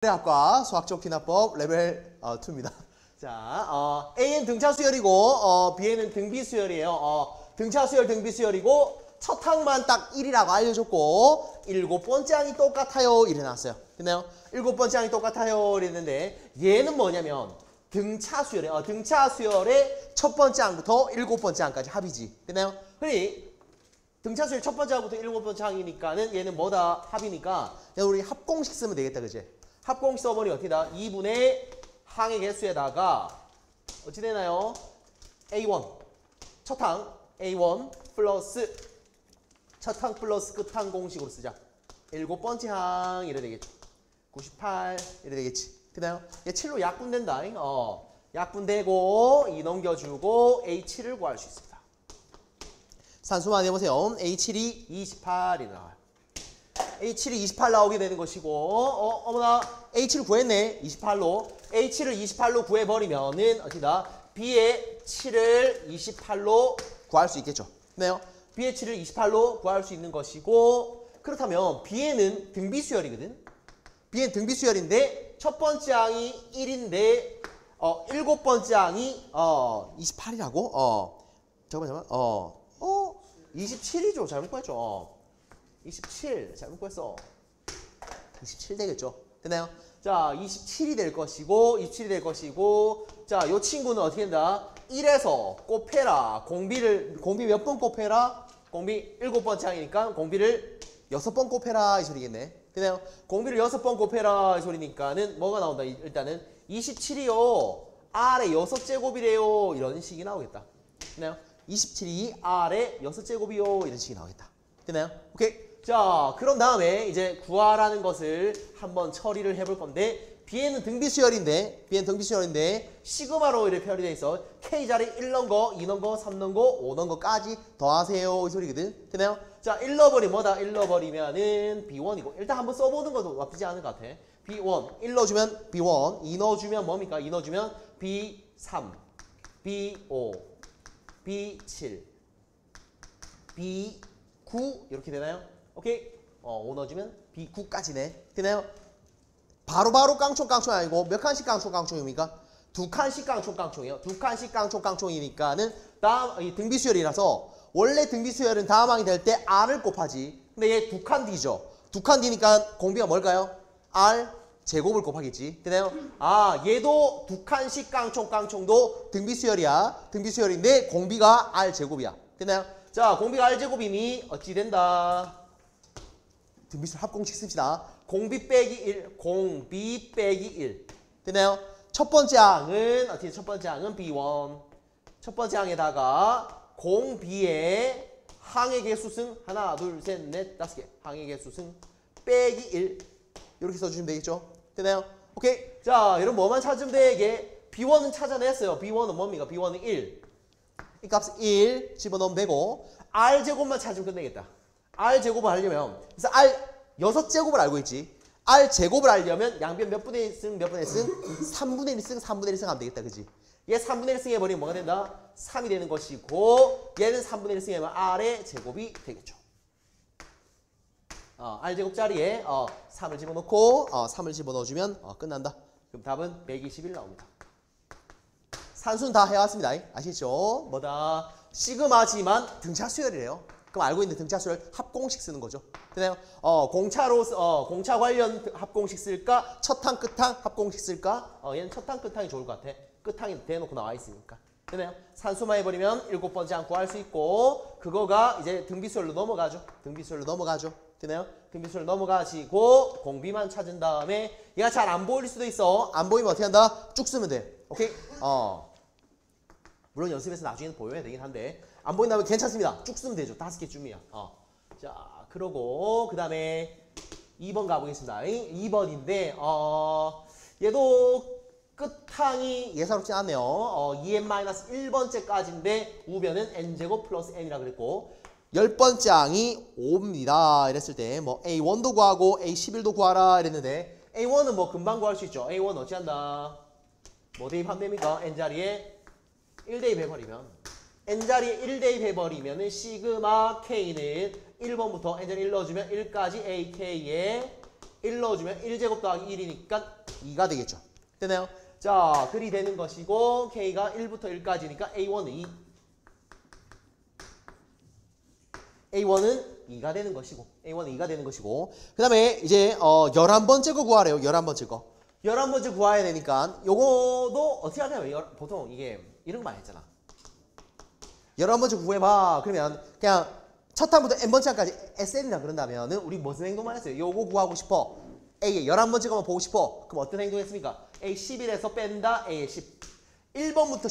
학과 수학적 기납법 레벨 2입니다. 자, A는 등차 수열이고 B는 등비 수열이에요. 등차 수열, 등비 수열이고 첫 항만 딱 1이라고 알려줬고 7번째 항이 똑같아요 이래 놨어요. 됐나요? 7번째 항이 똑같아요 이랬는데 얘는 뭐냐면 등차 수열이에요. 등차 수열의 첫 번째 항부터 7번째 항까지 합이지. 됐나요? 그러니 등차 수열 첫 번째 항부터 7번째 항이니까는 얘는 뭐다? 합이니까 우리 합공식 쓰면 되겠다. 그지? 합공식 써보니 어떻게 다? 2분의 항의 개수에다가 어찌 되나요? A1 첫 항 A1 플러스 첫 항 플러스 끝항 공식으로 쓰자. 7번째 항 이래 되겠죠. 98 이래 되겠지. 되나요? 얘 7로 약분된다. 약분되고 2 넘겨주고 A7을 구할 수 있습니다. 산수만 해보세요. A7이 28이 나와요. A7이 28 나오게 되는 것이고 어머나 A7을 구했네. 28로 A7을 28로 구해버리면은 어디다 B의 7을 28로 구할 수 있겠죠. 네요. B의 7을 28로 구할 수 있는 것이고 그렇다면 B에는 등비수열이거든. B는 등비수열인데 첫 번째 항이 1인데 7번째 항이 28이라고? 잠깐만 27이죠. 잘못 구했죠. 27 잘못 구했어. 27 되겠죠. 됐나요? 자, 27이 될 것이고 27이 될 것이고 자, 요 친구는 어떻게 된다? 1에서 곱해라. 공비 몇 번 곱해라? 공비 7번째 항이니까 공비를 6번 곱해라 이 소리겠네. 됐나요? 공비를 6번 곱해라 이 소리니까는 뭐가 나온다? 일단은 27이요. R의 6제곱이래요. 이런 식이 나오겠다. 됐나요? 27이 R의 6제곱이요. 이런 식이 나오겠다. 됐나요? 오케이. 자, 그런 다음에 이제 구하라는 것을 한번 처리를 해볼 건데 B에는 등비수열인데 시그마로 이렇게 표현이 돼 있어. K자리 1 넣은 거, 2 넣은 거, 3 넣은 거, 5 넣은 거까지 더하세요 이 소리거든. 되나요? 자, 1 넣어버리면 뭐다? 1 넣어버리면은 B1이고 일단 한번 써보는 것도 나쁘지 않은 것 같아. B1 1 넣어주면 B1 2 넣어주면 뭡니까? 2 넣어주면 B3 B5 B7 B9 이렇게 되나요? 오케이. 5 넣어주면 B9까지네. 되나요? 바로 깡총깡총이 아니고 몇 칸씩 깡총깡총입니까? 2칸씩 깡총깡총이에요. 2칸씩 깡총깡총이니까는 다음 이 등비수열이라서 원래 등비수열은 다음 항이 될 때 R을 곱하지. 근데 얘 2칸 D죠. 2칸 D니까 공비가 뭘까요? R 제곱을 곱하겠지. 되나요? 아, 얘도 2칸씩 깡총깡총도 등비수열이야. 등비수열인데 공비가 R 제곱이야. 되나요? 자, 공비가 R 제곱이니 어찌 된다? 등비수열 합공식 씁시다. 공비 빼기 1, 공비 빼기 1. 되나요? 첫 번째 항은 어떻게 첫 번째 항은 B1. 첫 번째 항에다가 공비의 항의 개수승 하나, 둘, 셋, 넷, 5개. 항의 개수승 빼기 1. 이렇게 써주시면 되겠죠? 되나요? 오케이. 자, 여러분 뭐만 찾으면 돼? 이게 B1은 찾아냈어요. B1은 뭡니까? B1은 1. 이 값은 1 집어넣으면 되고 R제곱만 찾으면 끝내겠다. R제곱을 하려면 그래서 R 6제곱을 알고 있지. R제곱을 알려면 양변 몇 분의 1승 몇 분의 1승? 3분의 1승 3분의 1승 하면 되겠다. 그지? 얘 3분의 1승 해버리면 뭐가 된다? 3이 되는 것이고 얘는 3분의 1승 해면 R의 제곱이 되겠죠. R제곱 자리에 3을 집어넣고 3을 집어넣어주면 끝난다. 그럼 답은 121 나옵니다. 산수는 다 해왔습니다. 아시죠? 뭐다? 시그마지만 등차 수열이래요. 그럼 알고 있는 등차 수열 합공식 쓰는 거죠. 되나요? 공차 관련 합공식 쓸까? 첫항 끝항 합공식 쓸까? 얘는 첫항 끝항이 좋을 것 같아. 끝항이 대놓고 나와 있으니까. 되나요? 산수만 해버리면 7번째 항 구할 수 있고 그거가 이제 등비수열로 넘어가죠. 등비수열로 넘어가죠. 되나요? 등비수열 넘어가시고 공비만 찾은 다음에 얘가 잘 안 보일 수도 있어. 안 보이면 어떻게 한다? 쭉 쓰면 돼. 오케이? 물론 연습에서 나중에는 보여야 되긴 한데 안 보인다면 괜찮습니다. 쭉 쓰면 되죠. 5개쯤이야. 자, 그러고 그 다음에 2번 가보겠습니다. 2번인데 얘도 끝항이 예사롭지 않네요. 2n-1번째까지인데 우변은 n제곱 플러스 n이라 그랬고 10번째 항이 5입니다. 이랬을 때 뭐 A1도 구하고 A11도 구하라 이랬는데 A1은 뭐 금방 구할 수 있죠. A1 어찌 한다? 뭐 대입하면 됩니까? n자리에 1 대입해버리면 n자리에 1 대입해버리면은 시그마 K는 1번부터 n자리 1 넣어주면 1까지 AK에 1 넣어주면 1제곱 더하기 1이니까 2가 되겠죠. 되나요? 자, 글이 되는 것이고 K가 1부터 1까지니까 A1은 2. A1은 2가 되는 것이고 A1은 2가 되는 것이고 그 다음에 이제 11번째 거 구하래요. 11번째 거. 11번째 구해야 되니까 요거도 어떻게 하냐면 보통 이게 이런 거 많이 했잖아. 11번째 구해봐. 그러면 그냥 첫 항부터 n번째 항까지 SN이라 그런다면은 우리 무슨 행동만 했어요? 요거 구하고 싶어. A의 11번째 거만 보고 싶어. 그럼 어떤 행동 했습니까? A 11에서 뺀다. A의 10. 1번부터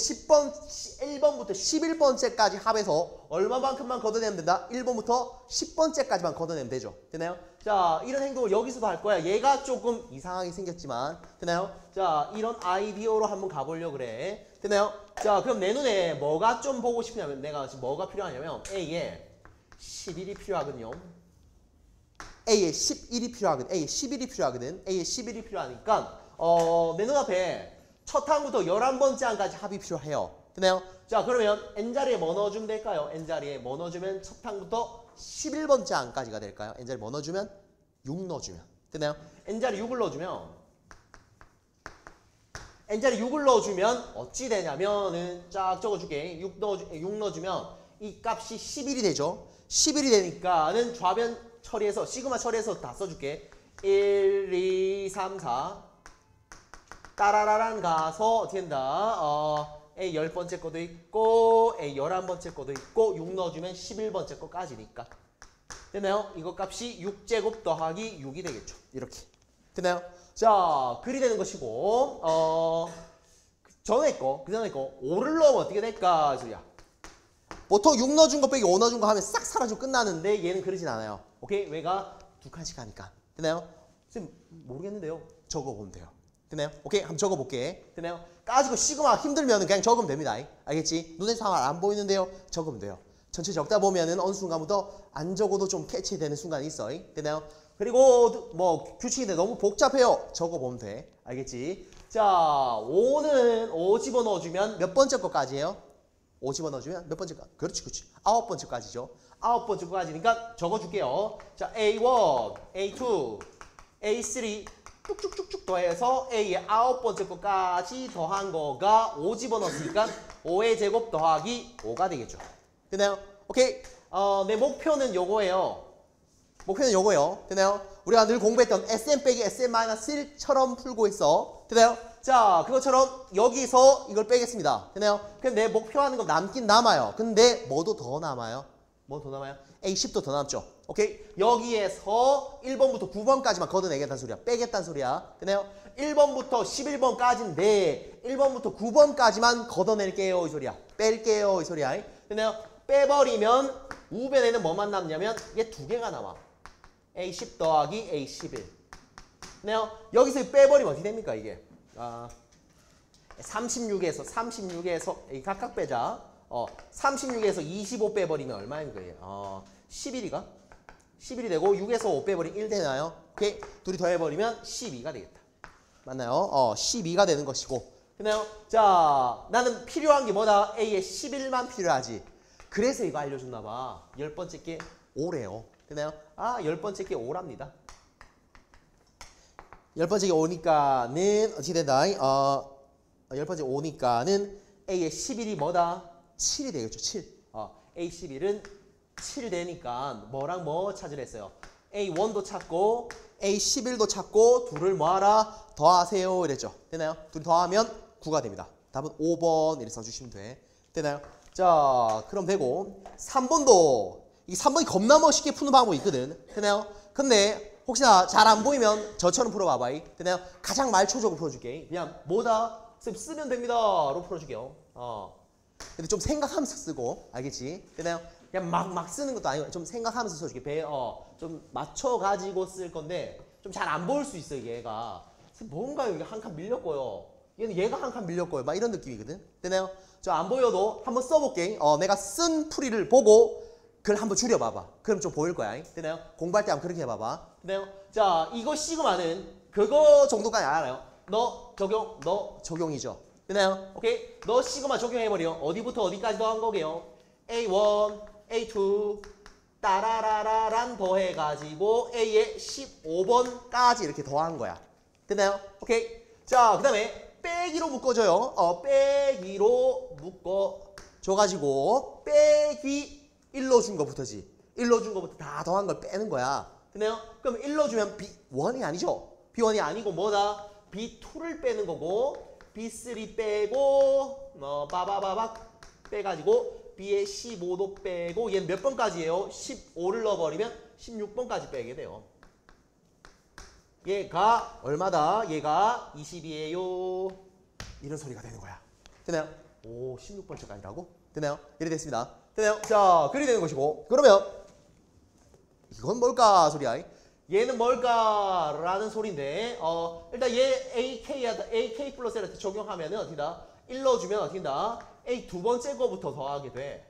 11번째까지 합해서 얼마만큼만 걷어내면 된다? 1번부터 10번째까지만 걷어내면 되죠. 되나요? 자, 이런 행동을 여기서도 할 거야. 얘가 조금 이상하게 생겼지만. 되나요? 자, 이런 아이디어로 한번 가보려고 그래. 되나요? 자, 그럼 내 눈에 뭐가 좀 보고 싶냐면 내가 지금 뭐가 필요하냐면 A에 11이 필요하거든요. A에 11이 필요하거든. A에 11이 필요하거든. A에 11이 필요하니까 내 눈앞에 첫 항부터 11번째 항까지 합이 필요해요. 되나요? 자, 그러면 n자리에 뭐 넣어주면 될까요? n자리에 뭐 넣어주면 첫 항부터 11번째 항까지가 될까요? n자리에 뭐 넣어주면? 6 넣어주면. 되나요? n자리에 6을 넣어주면 n자리에 6을 넣어주면 어찌 되냐면은 쫙 적어줄게. 6 넣어주면 이 값이 11이 되죠. 11이 되니까는 좌변 처리해서 시그마 처리해서 다 써줄게. 1, 2, 3, 4 따라라란 가서 어떻게 된다? A 10번째 거도 있고 A 11번째 거도 있고 6 넣어주면 11번째 거까지니까. 되나요? 이거 값이 6제곱 더하기 6이 되겠죠. 이렇게. 되나요? 자, 글이 되는 것이고 그 전에 거 5를 넣으면 어떻게 될까? 소리야. 보통 6 넣어준 거 빼기 5 넣어준 거 하면 싹 사라지고 끝나는데 얘는 그러진 않아요. 오케이? 왜가 두 칸씩 가니까. 되나요? 선생님 모르겠는데요. 적어보면 돼요. 되나요? 오케이, 한번 적어볼게. 되나요? 까지고 시그마 힘들면 그냥 적으면 됩니다. 알겠지? 눈에 잘 안 보이는데요? 적으면 돼요. 전체 적다 보면은 어느 순간부터 안 적어도 좀 캐치되는 순간이 있어. 되나요? 그리고 뭐 규칙인데 너무 복잡해요. 적어보면 돼. 알겠지? 자, 5는 5 집어넣어주면 몇 번째 거까지예요? 5 집어넣어주면 몇 번째 거? 그렇지, 그렇지. 9번째까지죠. 9번째까지니까 적어줄게요. 자, A1, A2, A3 쭉쭉쭉쭉 더해서 A의 9번째 거까지 더한 거가 5 집어넣었으니까 5의 제곱 더하기 5가 되겠죠. 되나요? 오케이. 내 목표는 요거예요. 목표는 요거예요. 되나요? 우리가 늘 공부했던 SM 빼기 SM-1처럼 풀고 있어. 되나요? 자, 그것처럼 여기서 이걸 빼겠습니다. 되나요? 그럼 내 목표하는 거 남긴 남아요. 근데 뭐도 더 남아요? 뭐 더 남아요? A10도 더 남죠. 오케이? 여기에서 1번부터 9번까지만 걷어내겠다는 소리야. 빼겠다는 소리야. 되나요? 1번부터 11번까지인데 1번부터 9번까지만 걷어낼게요. 이 소리야. 뺄게요. 이 소리야. 되나요? 빼버리면 우변에는 뭐만 남냐면 이게 두 개가 남아. A10 더하기 A11. 되나요? 여기서 빼버리면 어떻게 됩니까? 이게 36에서 각각 빼자. 36에서 25 빼버리면 얼마인 거예요? 11이 되고 6에서 5 빼버리면 1 되나요? 오케이. 둘이 더해버리면 12가 되겠다. 맞나요? 12가 되는 것이고. 되나요? 자, 나는 필요한 게 뭐다? A에 11만 필요하지. 그래서 이거 알려줬나 봐. 10번째 게 5래요. 되나요? 10번째 게 5랍니다. 10번째 게 5니까는 어떻게 된다? 10번째 5니까는 A의 11이 뭐다? 7이 되겠죠. 7. A 11은 7 되니까 뭐랑 뭐 찾으랬어요? A1도 찾고 A 11도 찾고 둘을 뭐하라? 더하세요. 이랬죠. 되나요? 둘이 더하면 9가 됩니다. 답은 5번 이렇게 써주시면 돼. 되나요? 자, 그럼 되고 3번도 이 3번이 겁나 멋있게 푸는 방법이 있거든. 되나요? 근데 혹시나 잘 안 보이면 저처럼 풀어봐봐. 되나요? 가장 말초적으로 풀어줄게. 그냥 뭐다? 쓰면 됩니다로 풀어줄게요. 근데 좀 생각하면서 쓰고, 알겠지? 되나요? 그냥 막 쓰는 것도 아니고 좀 생각하면서 써줄게. 좀 맞춰가지고 쓸 건데 좀 잘 안 보일 수 있어 이게 얘가. 뭔가 여기 한 칸 밀렸고요. 얘가 한 칸 밀렸고요. 막 이런 느낌이거든. 되나요? 저 안 보여도 한번 써볼게. 내가 쓴 풀이를 보고 그걸 한번 줄여봐봐. 그럼 좀 보일 거야. 되나요? 공부할 때 한번 그렇게 해봐봐. 되나요? 자, 이거 시그마는 그거 정도까지 알아요. 너 적용, 너 적용이죠. 되나요? 오케이? 너 시그마 적용해버려. 어디부터 어디까지 더한 거게요? A1, A2, 따라라라란 더해가지고 A의 15번까지 이렇게 더한 거야. 됐나요? 오케이. 자, 그 다음에 빼기로 묶어줘요. 빼기로 묶어줘가지고 빼기 1로 준 거부터지. 1로 준 거부터 다 더한 걸 빼는 거야. 됐나요? 그럼 1로 주면 B1이 아니죠. B1이 아니고 뭐다? B2를 빼는 거고 B3 빼고 빠바바박 빼가지고 B의 15도 빼고 얘는 몇 번까지예요? 15를 넣어버리면 16번까지 빼게 돼요. 얘가 얼마다? 얘가 20이에요. 이런 소리가 되는 거야. 되나요? 오, 16번째까지라고? 되나요? 이래 됐습니다. 되나요? 자, 그리 되는 것이고 그러면 이건 뭘까 소리야? 얘는 뭘까라는 소리인데 일단 얘 AK 플러스 L한테 적용하면은 어떻게다? 1 넣어주면 어떻게다? A 두 번째 거부터 더하게 돼.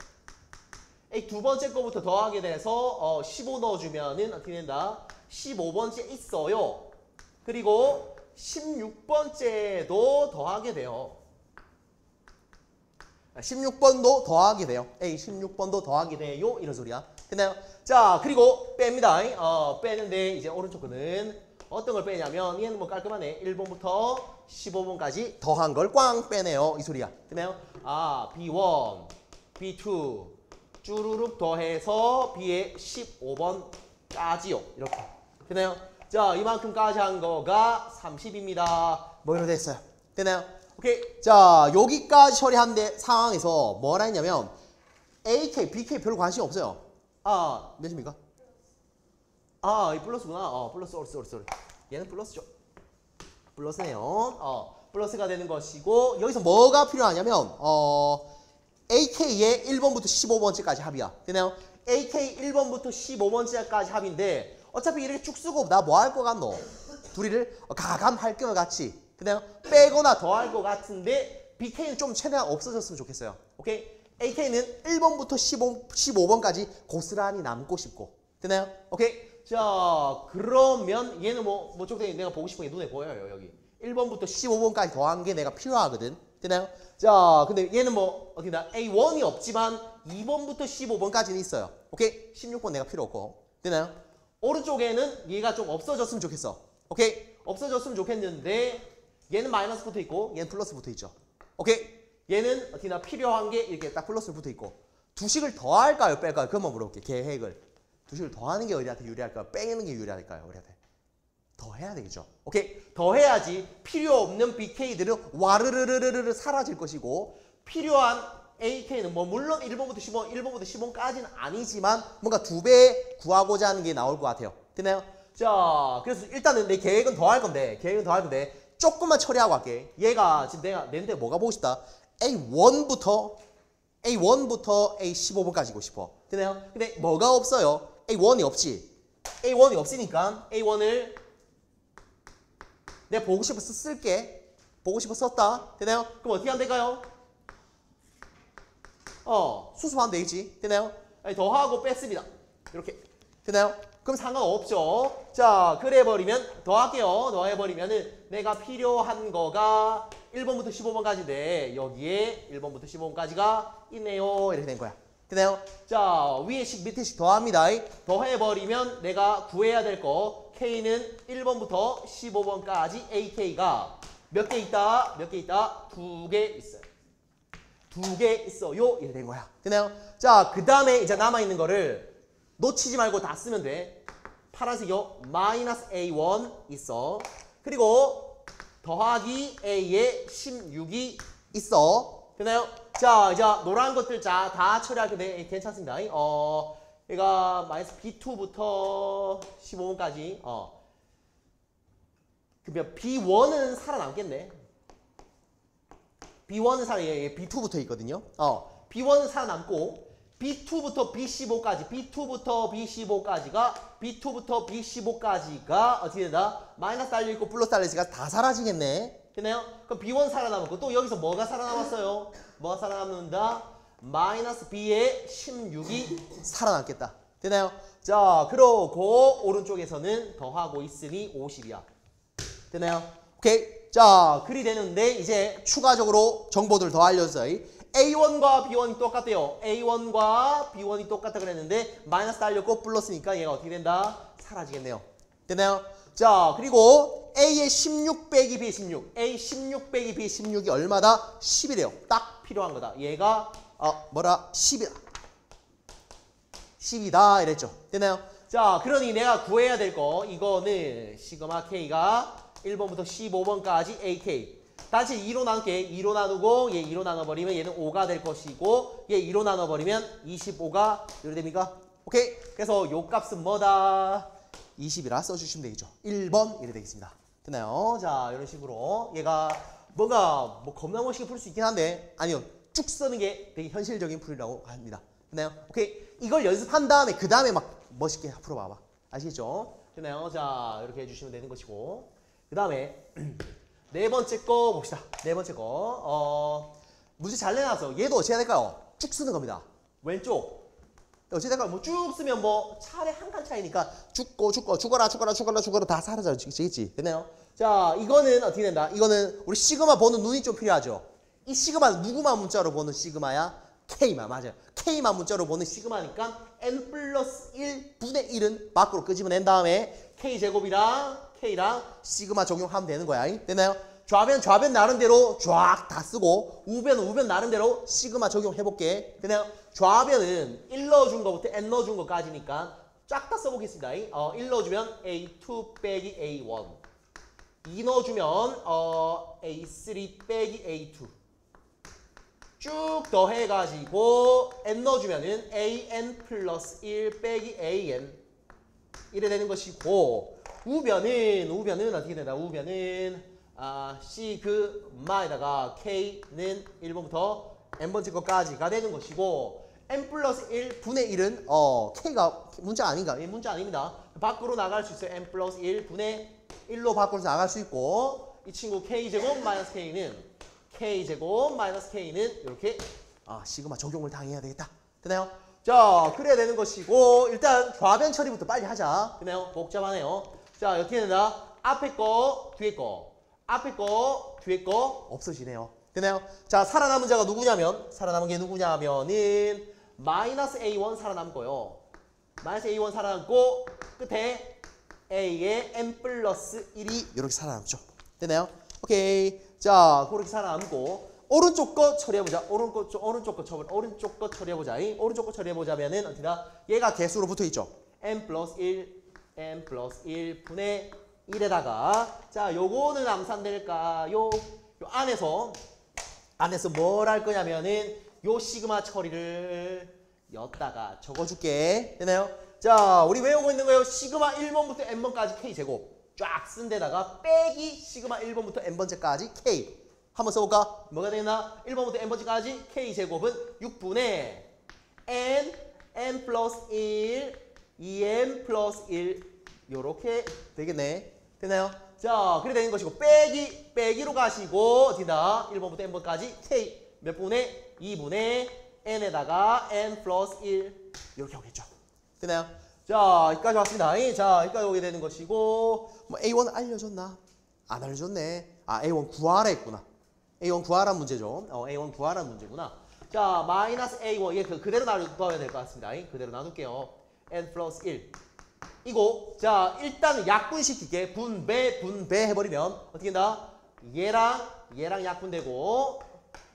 A 두 번째 거부터 더하게 돼서 15 넣어주면은 어떻게 된다? 15번째 있어요. 그리고 16번째도 더하게 돼요. 16번도 더하게 돼요. A 16번도 더하게 돼요. 이런 소리야. 됐나요? 자, 그리고 뺍니다. 빼는데 이제 오른쪽 거는 어떤 걸 빼냐면 얘는 뭐 깔끔하네. 1번부터 15번까지 더한 걸 꽝 빼네요. 이 소리야. 됐나요? B1, B2 쭈루룩 더해서 B의 15번까지요. 이렇게. 됐나요? 자, 이만큼까지 한 거가 30입니다. 뭐 이렇게 됐어요. 됐나요? 오케이. 자, 여기까지 처리한 상황에서 뭐라 했냐면 AK, BK 별로 관심 없어요. 몇입니까? 이 플러스구나. 플러스, 쏘리. 얘는 플러스죠. 플러스네요. 플러스가 되는 것이고 여기서 뭐가 필요하냐면 AK의 1번부터 15번째까지 합이야. 되나요? AK 1번부터 15번째까지 합인데 어차피 이렇게 쭉 쓰고 나 뭐 할 것 같노? 둘이를 가감할 것 같이. 되나요? 빼거나 더 할 것 같은데 BK는 좀 최대한 없어졌으면 좋겠어요. 오케이? AK는 1번부터 15번까지 고스란히 남고 싶고. 되나요? 오케이? 자, 그러면 얘는 뭐 쪽대기 내가 보고 싶은 게 눈에 보여요, 여기. 1번부터 15번까지 더한 게 내가 필요하거든. 되나요? 자, 근데 얘는 뭐 어떻게 나 A1이 없지만 2번부터 15번까지는 있어요. 오케이? 16번 내가 필요 없고. 되나요? 오른쪽에는 얘가 좀 없어졌으면 좋겠어. 오케이? 없어졌으면 좋겠는데 얘는 마이너스 붙어 있고 얘는 플러스 붙어 있죠. 오케이? 얘는 어떻게 나 필요한 게 이렇게 딱 플러스 붙어 있고 두식을 더할까요, 뺄까요? 그것만 물어볼게. 계획을. 두식을 더하는 게 우리한테 유리할까요? 빼는 게 유리할까요? 우리한테. 더 해야 되겠죠. 오케이? 더 해야지 필요 없는 BK들은 와르르르르르 사라질 것이고 필요한 AK는 뭐 물론 1번부터 15번까지는 아니지만 뭔가 2배 구하고자 하는 게 나올 것 같아요. 되나요? 자, 그래서 일단은 내 계획은 더 할 건데 조금만 처리하고 할게. 얘가 지금 내가 낸데 뭐가 보고 싶다? A1부터 A15번까지고 싶어. 되나요? 근데 뭐가 없어요? A1이 없지. A1이 없으니까 A1을 내가 보고 싶어서 쓸게. 보고 싶어 썼다. 되나요? 그럼 어떻게 하면 될까요? 수습하면 되겠지. 되나요? 더하고 뺐습니다. 이렇게. 되나요? 그럼 상관없죠. 자, 그래버리면 더할게요. 더해버리면은 내가 필요한 거가 1번부터 15번까지인데 여기에 1번부터 15번까지가 있네요. 이렇게 된 거야. 되나요? 자, 위에식 밑에식 더합니다. 더해버리면 내가 구해야 될 거 K는 1번부터 15번까지 AK가 몇 개 있다? 2개 있어요. 2개 있어요. 이렇게 된 거야. 되나요? 자, 그 다음에 이제 남아있는 거를 놓치지 말고 다 쓰면 돼. 파란색이요. 마이너스 A1 있어. 그리고 더하기 A에 16이 있어. 되나요? 자, 이제 노란 것들 다 처리할 텐데 괜찮습니다. 얘가 마이너스 B2부터 15번까지. 그러면 B1은 살아남겠네. B1은 B2부터 있거든요. B1은 살아남고 B2부터 B15까지가 어떻게 된다? 마이너스 달려있고 플러스 달려있으니까 다 사라지겠네. 되나요? 그럼 B1 살아남았고 또 여기서 뭐가 살아남았어요? 뭐가 살아남는다? 마이너스 B의 16이 살아남겠다. 되나요? 자, 그러고 오른쪽에서는 더하고 있으니 50이야. 되나요? 오케이. 자, 그리 되는데 이제 추가적으로 정보들 더 알려줘요. A1과 B1이 똑같대요. A1과 B1이 똑같다 그랬는데 마이너스 달렸고 플러스니까 얘가 어떻게 된다? 사라지겠네요. 됐나요? 자, 그리고 A의 16 빼기 B 16. A 16 빼기 B 16이 얼마다? 10이래요. 딱 필요한 거다. 얘가 10이다. 10이다 이랬죠. 됐나요? 자, 그러니 내가 구해야 될 거 이거는 시그마 K가 1번부터 15번까지 AK. 다시 2로 나눌게. 2로 나누고 얘 2로 나눠버리면 얘는 5가 될 것이고 얘 2로 나눠버리면 25가 이렇게 됩니까? 오케이. 그래서 요 값은 뭐다? 20이라 써주시면 되겠죠. 1번 이래 되겠습니다. 됐나요? 자, 이런 식으로 얘가 뭔가 뭐 겁나 멋있게 풀 수 있긴 한데 아니요. 쭉 쓰는 게 되게 현실적인 풀이라고 합니다. 됐나요? 오케이. 이걸 연습한 다음에 그 다음에 막 멋있게 풀어봐봐. 아시겠죠? 됐나요? 자, 이렇게 해주시면 되는 것이고 그 다음에 네 번째 거 봅시다. 네 번째 거 문제 잘 내놨어. 얘도 어떻게 해야 될까요? 쭉 쓰는 겁니다. 왼쪽 어떻게 될까요? 뭐 쭉 쓰면 뭐 차례 한 칸 차이니까 죽어라 다 사라져. 지겠지? 됐나요? 자, 이거는 어떻게 된다? 이거는 우리 시그마 보는 눈이 좀 필요하죠. 이 시그마는 누구만 문자로 보는 시그마야? K만. 맞아요. K만 문자로 보는 시그마니까 n 플러스 1 분의 1은 밖으로 끄집어낸 다음에 K제곱이랑 K랑 시그마 적용하면 되는 거야. 됐나요? 좌변 나름대로 쫙 다 쓰고 우변 나름대로 시그마 적용해볼게. 됐나요? 좌변은 1 넣어준 거부터 n 넣어준 거까지니까 쫙 다 써보겠습니다. 1 넣어주면 A2 빼기 A1 2 넣어주면 A3 빼기 A2 쭉 더해가지고 n 넣어주면은 an 플러스 1 빼기 an 이래 되는 것이고 우변은 어떻게 된다? 우변은 시그마에다가 k는 1번부터 n번째 것까지가 되는 것이고 n 플러스 1 분의 1은 k가 문자 아닌가? 문자 아닙니다. 밖으로 나갈 수 있어요. n 플러스 1 분의 1로 밖으로 나갈 수 있고 이 친구 k제곱 마이너스 k는 k제곱 마이너스 k는 이렇게 시그마 적용을 당해야 되겠다. 되나요? 자, 그래야 되는 것이고 일단 좌변 처리부터 빨리 하자. 되나요? 복잡하네요. 자, 어떻게 된다? 앞에 거, 뒤에 거. 앞에 거, 뒤에 거 없어지네요. 되나요? 자, 살아남은 자가 누구냐면 살아남은 게 누구냐면은 마이너스 A1 살아남고요. 마이너스 A1 살아남고 끝에 A의 n 플러스 1이 이렇게 살아남죠. 되나요? 오케이. 자, 그렇게 살아남고 오른쪽 거 처리해보자. 오른쪽 거 처리해보자. 오른쪽 거 처리해보자면은 어떻게다? 얘가 개수로 붙어있죠. n 플러스 1 분의 1에다가 자, 요거는 암산될까요? 요 안에서 뭘 할 거냐면은 요 시그마 처리를 여기다가 적어줄게. 되나요? 자, 우리 외우고 있는 거예요. 시그마 1번부터 n번까지 k제곱 쫙 쓴 데다가 빼기 시그마 1번부터 n번째까지 k 한번 써볼까? 뭐가 되나? 1번부터 n번째까지 k제곱은 6분의 n 플러스 1 2n 플러스 1 요렇게 되겠네. 되나요? 자, 그래 되는 것이고 빼기로 가시고 어디다? 1번부터 n번까지 k 몇 분의? 2분의 n에다가 n 플러스 1 이렇게 오겠죠. 되나요? 자, 여기까지 왔습니다. 자, 여기까지 오게 되는 것이고 뭐 A1 알려줬나? 안 알려줬네. A1 구하라 했구나. A1 구하란 문제죠. A1 구하란 문제구나. 자, 마이너스 A1 얘 그대로 놔둬야 될 것 같습니다. 그대로 놔둘게요. n 플러스 1 이거 자, 일단은 약분시킬게. 분배 해버리면 어떻게 된다? 얘랑 약분되고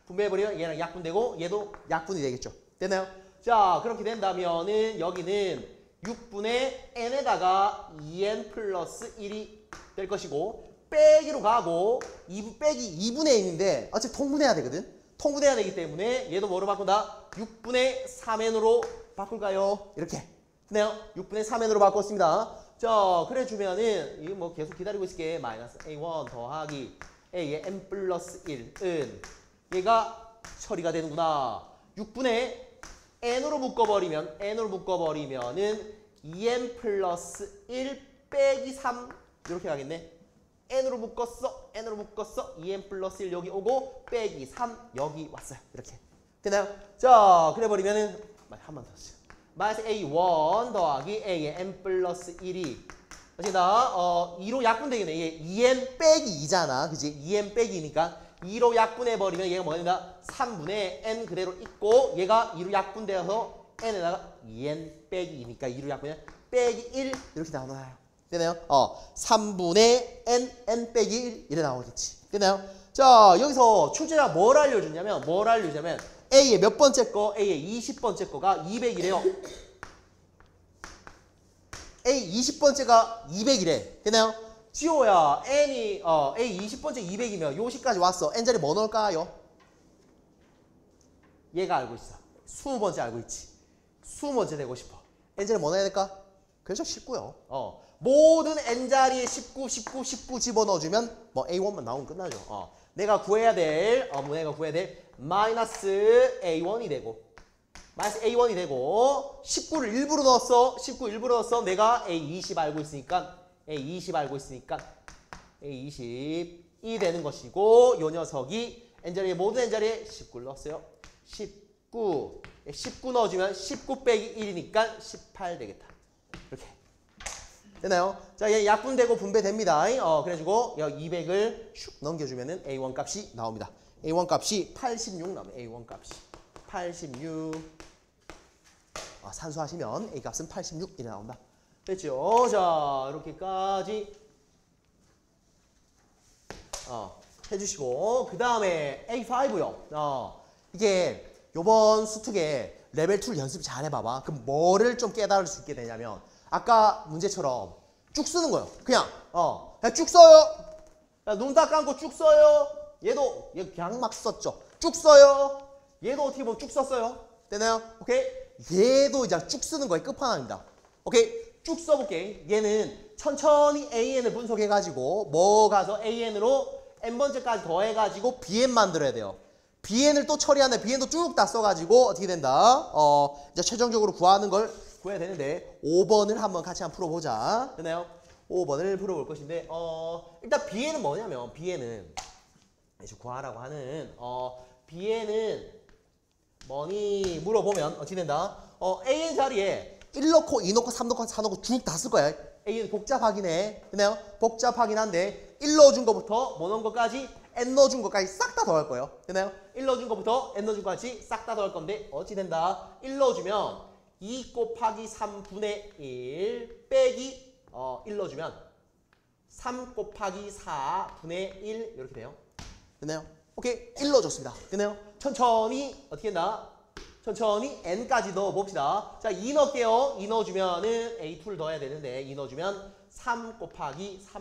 분배해버리면 얘랑 약분되고 얘도 약분이 되겠죠. 됐나요? 자, 그렇게 된다면은 여기는 6분의 n에다가 2n 플러스 1이 될 것이고 빼기로 가고 2 빼기 2분의 n인데 어차피 통분해야 되거든. 통분해야 되기 때문에 얘도 뭐로 바꾼다? 6분의 3n으로 바꿀까요? 이렇게. 네요. 6분의 3n으로 바꿨습니다. 자, 그래 주면은 이거 뭐 계속 기다리고 있을게. 마이너스 a1 더하기 a의 n 플러스 1은 얘가 처리가 되는구나. 6분의 n으로 묶어버리면은 2n 플러스 1 빼기 3 이렇게 가겠네. n으로 묶었어. 2n 플러스 1 여기 오고 빼기 3 여기 왔어요. 이렇게. 되나요? 자, 그래 버리면은 한 번 더 쓰죠. 마이너스 a1 더하기 a의 n 플러스 1이 어쨌다 2로 약분되겠네. 이게 2n 빼기 2잖아. 그지? 2n 빼기니까 2로 약분해버리면 얘가 뭐가 된다? 3분의 n 그대로 있고 얘가 2로 약분되어서 n에다가 2n 빼기 2니까 2로 약분해 빼기 1 이렇게 나와요. 되나요? 3분의 n 빼기 1 이래 나오겠지. 되나요? 자, 여기서 출제자 뭘 알려주냐면 A의 몇 번째 거? A의 20번째 거가 200이래요. A 20번째가 200이래. 되나요? 지호야, N이 A 20번째 200이면 요시까지 왔어. N 자리 뭐 넣을까요? 얘가 알고 있어. 20번째 알고 있지. 20번째 되고 싶어. N 자리 뭐 넣어야 될까? 그래서 19요. 모든 N 자리에 19 집어넣어주면 뭐 A1만 나오면 끝나죠. 내가 구해야 될 마이너스 A1이 되고 마이너스 A1이 되고 19를 일부러 넣었어. 19 일부러 넣었어. 내가 A20 알고 있으니까 A20이 되는 것이고 요 녀석이 N자리에 모든 N자리에 19를 넣었어요. 19 넣어주면 19 빼기 1이니까 18 되겠다. 이렇게 되나요? 자, 얘 약분되고 분배됩니다. 그래가지고 여기 200을 슉 넘겨주면은 A1 값이 나옵니다. A1 값이 86 나옵니다. A1 값이 86. 산수하시면 A 값은 86 이래 나온다. 됐죠? 자, 이렇게까지 해주시고 그 다음에 A5요. 이게 요번 수특에 레벨 2를 연습 잘 해봐봐. 그럼 뭐를 좀 깨달을 수 있게 되냐면 아까 문제처럼 쭉 쓰는 거예요. 그냥 쭉 써요. 눈 딱 감고 쭉 써요. 얘 그냥 막 썼죠. 쭉 써요. 얘도 어떻게 보면 쭉 썼어요. 되나요? 오케이? 얘도 이제 쭉 쓰는 거의 끝판왕입니다. 오케이? 쭉 써볼게. 얘는 천천히 AN을 분석해가지고 뭐 가서 AN으로 n번째까지 더해가지고 BN 만들어야 돼요. BN을 또 처리하는데 BN도 쭉 다 써가지고 어떻게 된다? 이제 최종적으로 구하는 걸 구해야 되는데 5번을 한번 같이 한번 풀어보자. 되나요? 5번을 풀어볼 것인데 일단 BN은 뭐냐면 BN은 구하라고 하는 BN은 뭐니 물어보면 어떻게 된다? AN 자리에 1 넣고 2 넣고 3 넣고 4 넣고 쭉 다 쓸 거야. AN 복잡하긴 해. 되나요? 복잡하긴 한데 1 넣어준 거부터 뭐 넣은 것까지 n 넣어준 것까지 싹 다 더할 거예요. 되나요? 1 넣어준 것부터 n 넣어준 것까지 싹 다 더할 건데 어찌 된다? 1 넣어주면 2 곱하기 3분의 1 빼기 1 넣어주면 3 곱하기 4분의 1 이렇게 돼요. 되나요? 오케이. 1 넣어줬습니다. 되나요? 천천히 어떻게 된다? 천천히 n까지 넣어봅시다. 자, 2 넣을게요. 2 넣어주면은 A2를 넣어야 되는데 2 넣어주면 3 곱하기 4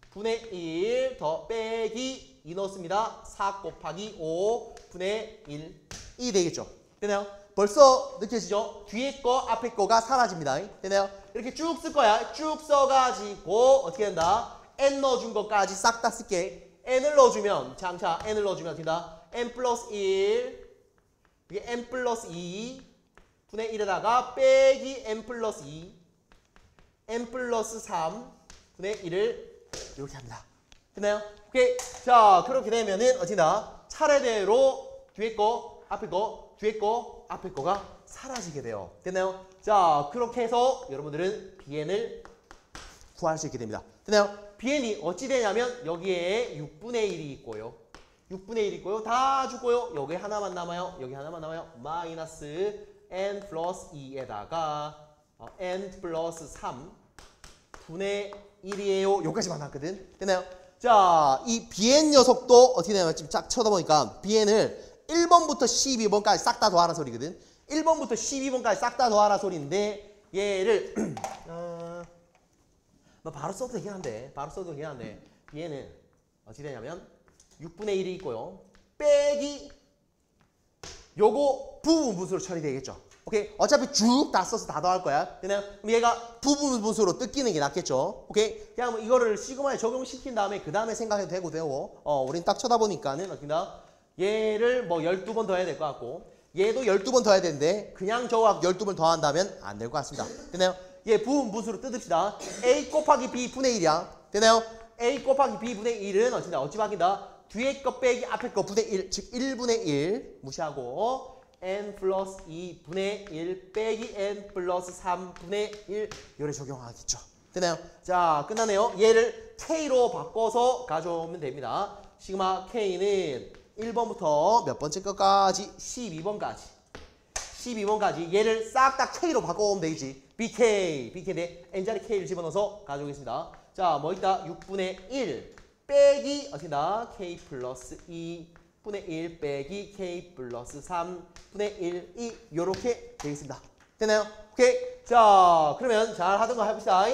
분의 1 더 빼기 2 넣었습니다. 4 곱하기 5 분의 1이 되겠죠. 되나요? 벌써 느껴지죠? 뒤에 거 앞에 거가 사라집니다. 되나요? 이렇게 쭉 쓸 거야. 쭉 써가지고 어떻게 된다? n 넣어준 것까지 싹 다 쓸게. n을 넣어주면 장차 n을 넣어주면 어떻게 된다? n 플러스 1 이게 n 플러스 2 분의 1에다가 빼기 n 플러스 2 n 플러스 3 분의 1을 이렇게 합니다. 됐나요? 오케이. 자, 그렇게 되면은 어찌나 차례대로 뒤에 거, 앞에 거, 뒤에 거, 앞에 거가 사라지게 돼요. 됐나요? 자, 그렇게 해서 여러분들은 BN을 구할 수 있게 됩니다. 됐나요? BN이 어찌 되냐면 여기에 6분의 1이 있고요. 6분의 1이 있고요. 다 죽고요. 여기 하나만 남아요. 여기 하나만 남아요. 마이너스 n 플러스 2에다가 n 플러스 3 분의 1이에요. 여기까지만 나왔거든. 됐나요? 자, 이 BN 녀석도 어떻게 되냐면 지금 쫙 쳐다보니까 BN을 1번부터 12번까지 싹 다 더하라 소리거든. 1번부터 12번까지 싹 다 더하라 소리인데 얘를 뭐 바로 써도 되긴 한데 BN은 어떻게 되냐면 6분의 1이 있고요. 빼기 요거 부분 분수로 처리되겠죠. 오케이? 어차피 쭉 다 써서 다 더할 거야. 되나요? 그럼 얘가 부분 분수로 뜯기는 게 낫겠죠. 오케이? 그냥 뭐 이거를 시그마에 적용시킨 다음에 그 다음에 생각해도 되고 우린 딱 쳐다보니까는 어떻게 얘를 뭐 12번 더 해야 될 것 같고 얘도 12번 더 해야 되는데 그냥 저거하고 12번 더 한다면 안 될 것 같습니다. 되나요? 얘 부분 분수로 뜯읍시다. A 곱하기 B 분의 1이야. 되나요? A 곱하기 B 분의 1은 어찌 바뀐다? 뒤에 거 빼기 앞에 거 분의 1, 즉 1분의 1 무시하고 n 플러스 2분의 1 빼기 n 플러스 3분의 1 요래 적용하겠죠. 되나요? 자, 끝나네요. 얘를 K로 바꿔서 가져오면 됩니다. 시그마 K는 1번부터 몇 번째 것까지? 12번까지. 12번까지 얘를 싹 다 K로 바꿔오면 되겠지. BK인데 N자리 K를 집어넣어서 가져오겠습니다. 자, 뭐 있다? 6분의 1 빼기 어떻게다? K 플러스 2분의 1 빼기 K 플러스 3분의 1, 2 요렇게 되겠습니다. 되나요? 오케이. 자, 그러면 잘 하던 거 해봅시다.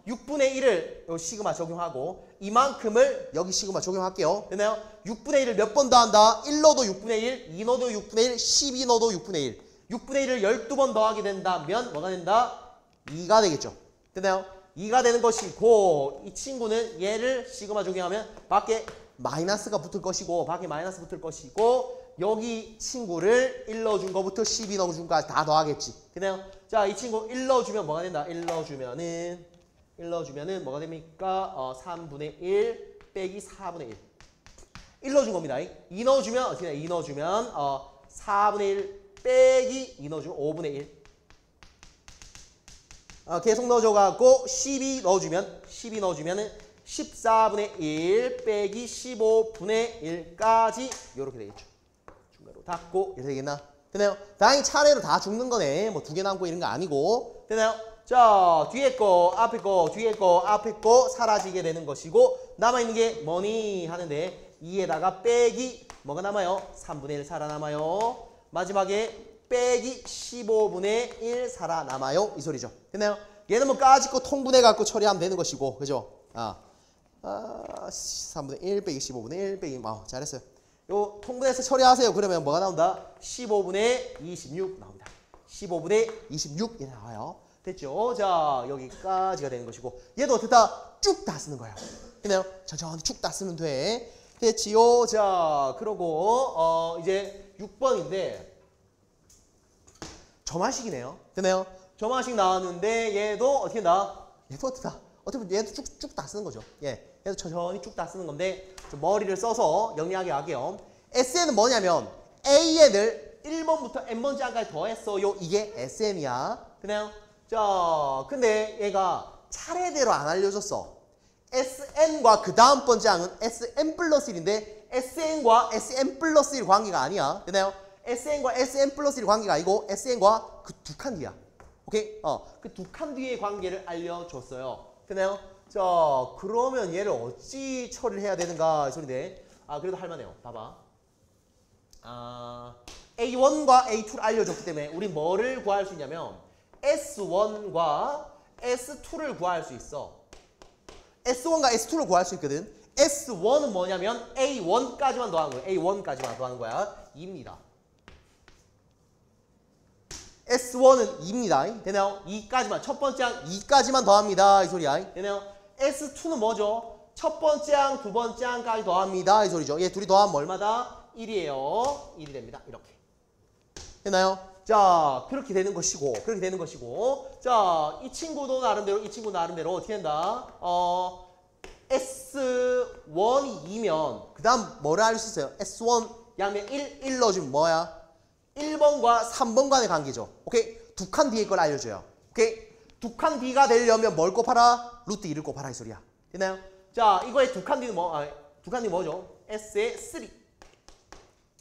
6분의 1을 요 시그마 적용하고 이만큼을 여기 시그마 적용할게요. 되나요? 6분의 1을 몇 번 더한다? 1 넣어도 6분의 1, 2 넣어도 6분의 1, 12 넣어도 6분의 1. 6분의 1을 12번 더하게 된다면 뭐가 된다? 2가 되겠죠. 되나요? 2가 되는 것이고 이 친구는 얘를 시그마 적용하면 밖에 마이너스가 붙을 것이고 밖에 마이너스 붙을 것이고 여기 친구를 1 넣어준 거부터 12 넣어준 거까지 다 더하겠지. 되나요? 자, 이 친구 1 넣어주면 뭐가 된다? 1 넣어주면은 뭐가 됩니까? 3분의 1 빼기 4분의 1. 1 넣어준 겁니다. 2 넣어주면 어떻게 돼? 2 넣어주면 4분의 1 빼기 2 넣어주면 5분의 1. 계속 넣어줘갖고 12 넣어주면은 14분의 1 빼기 15분의 1까지 이렇게 되겠죠. 중괄호 닫고 이렇게 되겠나? 되나요? 다행히 차례로 다 죽는 거네. 뭐 2개 남고 이런 거 아니고. 되나요? 자, 뒤에 거, 앞에 거, 뒤에 거, 앞에 거 사라지게 되는 것이고 남아있는 게 뭐니 하는데 2에다가 빼기 뭐가 남아요? 3분의 1 살아남아요. 마지막에 빼기 15분의 1 살아남아요. 이 소리죠. 됐나요? 얘는 뭐 까짓거 통분해갖고 처리하면 되는 것이고, 그죠? 3분의 1 빼기 15분의 1 빼기, 잘했어요. 요 통분해서 처리하세요. 그러면 뭐가 나온다? 15분의 26 나옵니다. 15분의 26 나와요. 됐죠? 자, 여기까지가 되는 것이고, 얘도 어떻다? 쭉 다 쓰는 거예요. 됐나요? 천천히 쭉 다 쓰면 돼. 됐지요? 자, 그러고, 이제 6번인데, 점화식이네요. 됐나요? 점화식 나왔는데 얘도 어떻게 나? 얘도 어떻다? 어떻게 보면 얘도 쭉 다 쓰는 거죠. 예, 얘도 천천히 쭉 다 쓰는 건데 좀 머리를 써서 영리하게 하게요. SN은 뭐냐면 AN을 1번부터 N번째까지 더했어요. 이게 SN이야. 됐나요? 자, 근데 얘가 차례대로 안 알려줬어. SN과 그 다음 번째 항은 SN 플러스 1인데 SN과 SN 플러스 1 관계가 아니야. 됐나요? SN과 SN 플러스 1 관계가 아니고 SN과 그 두 칸 뒤야. 오케이? 그 두 칸 뒤의 관계를 알려줬어요. 됐나요? 자, 그러면 얘를 어찌 처리를 해야 되는가 이 소리인데 그래도 할만해요. 봐봐. A1과 A2를 알려줬기 때문에 우리 뭐를 구할 수 있냐면 S1과 S2를 구할 수 있어. S1과 S2를 구할 수 있거든. S1은 뭐냐면 A1까지만 더하는 거야. A1까지만 더하는 거야. 2입니다. S1은 2입니다. 되나요? 2까지만. 첫 번째 항 2까지만 더합니다. 이 소리야. 되나요? S2는 뭐죠? 첫 번째 항, 두 번째 항까지 더합니다. 이 소리죠. 얘 둘이 더하면 얼마다? 1이에요. 1이 됩니다. 이렇게. 되나요? 자, 그렇게 되는 것이고, 자, 이 친구도 나름대로 어떻게 된다? S1이 2면, 그 다음 뭐를 알 수 있어요? S1 양면 1 넣어주면 뭐야? 1번과 3번 간의 관계죠. 오케이? 두 칸 뒤에 걸 알려줘요. 오케이? 두 칸 뒤가 되려면 뭘 곱하라? 루트 2를 곱하라 이 소리야. 됐나요? 자, 이거의 두 칸 뒤는 두 칸 뒤 뭐죠? S의 3.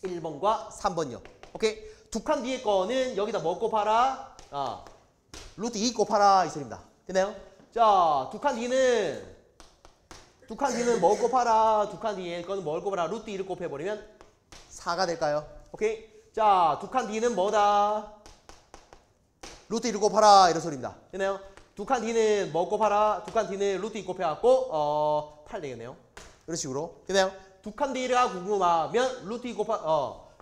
1번과 3번이요. 오케이? 두 칸 뒤에 거는 여기다 뭐 곱하라? 루트 2 곱하라 이 소리입니다. 됐나요? 자, 두 칸 뒤는 뭐 곱하라? 두 칸 뒤에 거는 뭘 곱하라? 루트 2를 곱해버리면 4가 될까요? 오케이? 자, 두 칸 뒤는 뭐다? 루트 2를 곱하라 이런 소리입니다. 됐나요? 두 칸 뒤는 뭐 곱하라? 두 칸 뒤는 루트 2 곱해갖고 8 되겠네요. 이런 식으로. 됐나요? 두 칸 뒤가 궁금하면 루트 2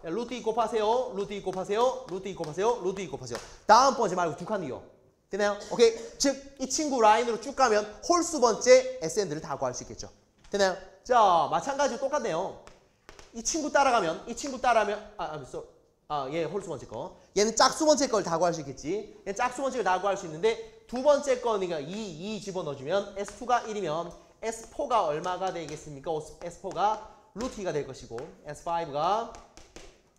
루트 2 곱하세요. 루트 2 곱하세요. 루트 2 곱하세요. 루트 2 곱하세요. 다음 번째 말고 두 칸 뒤요. 됐나요? 오케이? 즉, 이 친구 라인으로 쭉 가면 홀수 번째 SN들을 다 구할 수 있겠죠. 됐나요? 자, 마찬가지로 똑같네요. 이 친구 따라가면 얘 홀수 번째 거. 얘는 짝수 번째 걸 다 구할 수 있겠지. 얘는 짝수 번째 걸 다 구할 수 있는데 두 번째 거니까 2 집어넣어주면 S2가 1이면 S4가 얼마가 되겠습니까? S4가 루트 2가 될 것이고 S5가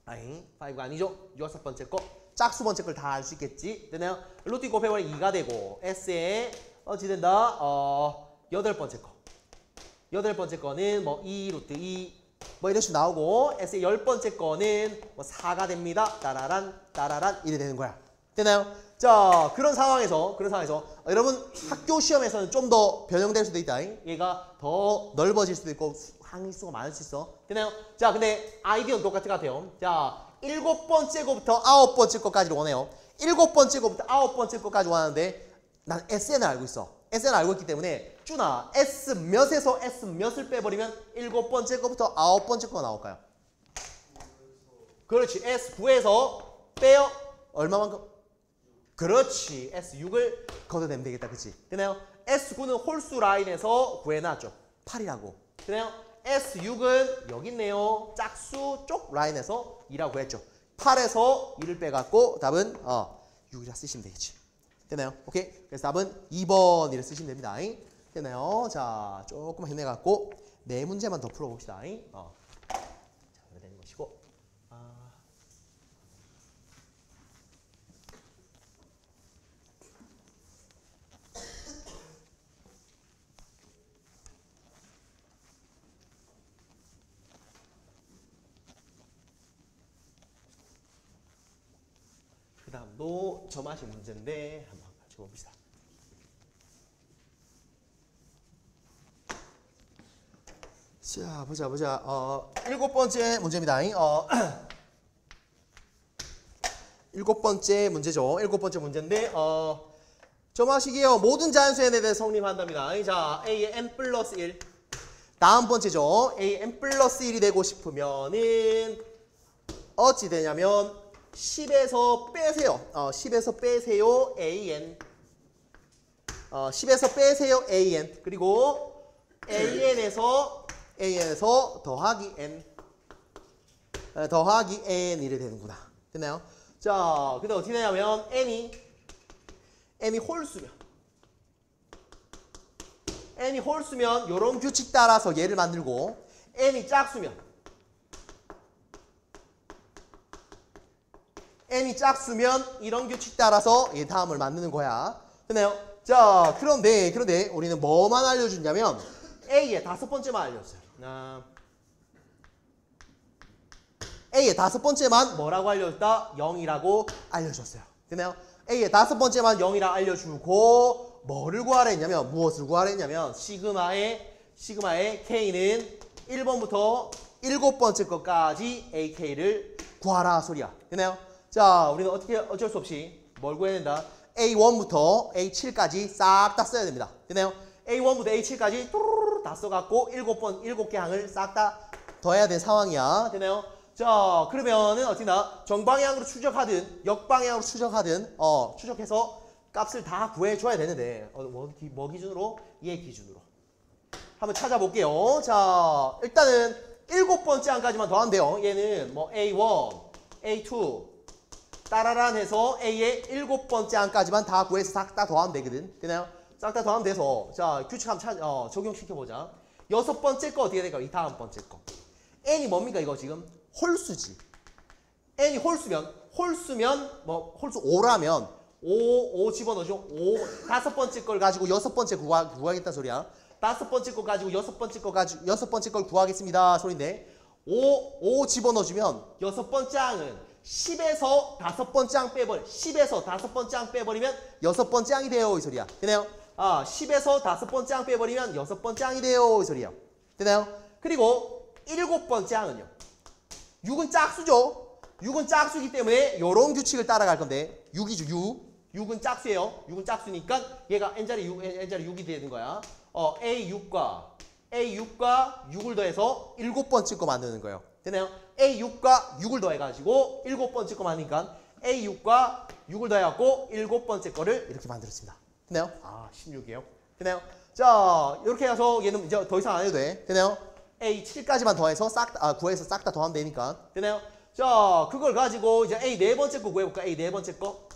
5가 아니죠. 여섯 번째 거 짝수 번째 걸 다 알 수 있겠지. 되나요? 루트 2 곱해버리면 2가 되고 S의 어찌 된다? 여덟 번째 거. 여덟 번째 거는 뭐 2 루트 2 뭐 이런 식으로 나오고 S의 열 번째 거는 뭐 4가 됩니다. 따라란 따라란 이래 되는 거야. 되나요? 자, 그런 상황에서 여러분 학교 시험에서는 좀 더 변형될 수도 있다. 얘가 더 넓어질 수도 있고 항수가 많을 수 있어. 되나요? 자, 근데 아이디어는 똑같을 것 같아요. 자, 일곱 번째 거부터 아홉 번째 거까지를 원해요. 일곱 번째 거부터 아홉 번째 거까지 원하는데 난 SN을 알고 있어. SN을 알고 있기 때문에 준아, S 몇에서 S 몇을 빼버리면 일곱 번째 거부터 아홉 번째 거가 나올까요? 그렇지. S9에서 빼요. 얼마만큼? 그렇지. S6을 걷어내면 되겠다. 그치? 되나요? S9는 홀수 라인에서 구해놨죠. 8이라고. 되나요? S6은 여기 있네요. 짝수 쪽 라인에서 2라고 했죠. 8에서 2를 빼갖고 답은 6이라 쓰시면 되겠지. 되나요? 오케이. 그래서 답은 2번이라 쓰시면 됩니다. 되나요? 자, 조금 힘내갖고 네 문제만 더 풀어봅시다. 자, 이렇게 되는 것이고. 그 다음도 점하신 문제인데 한번 같이 봅시다. 자, 보자. 일곱 번째 문제입니다. 일곱 번째 문제죠. 일곱 번째 문제인데 점하시기요. 모든 자연수에 대해 성립한답니다. 자, A의 n 플러스 1. 다음 번째죠. A의 n 플러스 1이 되고 싶으면은 어찌 되냐면 10에서 빼세요. 10에서 빼세요. AN. 10에서 빼세요. AN. 그리고 AN에서 더하기 N. 더하기 N 이래 되는구나. 됐나요? 자, 근데 어떻게 되냐면 N이 홀수면 요런 규칙 따라서 얘를 만들고 N이 짝수면 이런 규칙 따라서 얘 다음을 만드는 거야. 됐나요? 자, 그런데 우리는 뭐만 알려주냐면 A의 다섯 번째만 알려줬어요. A의 다섯 번째만 뭐라고 알려줬다? 0이라고 알려줬어요. 됐나요? A의 다섯 번째만 0이라 알려주고 뭐를 구하라 했냐면 무엇을 구하라 했냐면 시그마의 K는 1번부터 일곱 번째 것까지 AK를 구하라 소리야. 됐나요? 자, 우리는 어쩔 수 없이 뭘 구해야 된다? A1부터 A7까지 싹 다 써야 됩니다. 됐나요? A1부터 A7까지 다 써갖고 일곱 개 항을 싹 다 더해야 되는 상황이야. 되나요? 자, 그러면은 어떻게나 정방향으로 추적하든 역방향으로 추적하든 추적해서 값을 다 구해줘야 되는데 뭐 기준으로? 얘 기준으로 한번 찾아볼게요. 자, 일단은 일곱 번째 항까지만 더하면 돼요. 얘는 뭐 A1, A2 따라란 해서 A의 일곱 번째 항까지만 다 구해서 싹 다 더하면 되거든. 되나요? 싹 다 더하면 돼서 자, 규칙 한번 적용시켜보자. 여섯 번째 거 어떻게 될까요? 이 다음 번째 거. N이 뭡니까 이거 지금? 홀수지. N이 홀수면 뭐 홀수 5라면 5 집어넣죠. 5 다섯 번째 걸 가지고 여섯 번째 구하겠다 소리야. 다섯 번째 거 가지고 여섯 번째 걸 구하겠습니다 소리인데 5 집어넣어주면 여섯 번째 항은 10에서 다섯 번째 항 빼버리면 여섯 번째 항이 돼요 이 소리야. 되나요? 10에서 다섯 번째 항 빼버리면 여섯 번째 항이 돼요 이 소리야. 되나요? 그리고 일곱 번째 항은요. 6은 짝수죠. 6은 짝수이기 때문에 이런 규칙을 따라갈 건데 6이죠. 6은 짝수예요. 6은 짝수니까 얘가 n자리 6이 되는 거야. A6과 6을 더해서 일곱 번째 거 만드는 거예요. 되나요? A6과 6을 더해가지고 일곱 번째 거 만드니까 A6과 6을 더해갖고 일곱 번째 거를 이렇게 만들었습니다. 되나요? 16이에요. 되나요? 자, 이렇게 해서 얘는 이제 더 이상 안 해도 돼. 되나요? A7까지만 더해서 구해서 싹 다 더하면 되니까. 되나요? 자, 그걸 가지고 이제 A 네 번째 거 구해볼까? A 네 번째 거.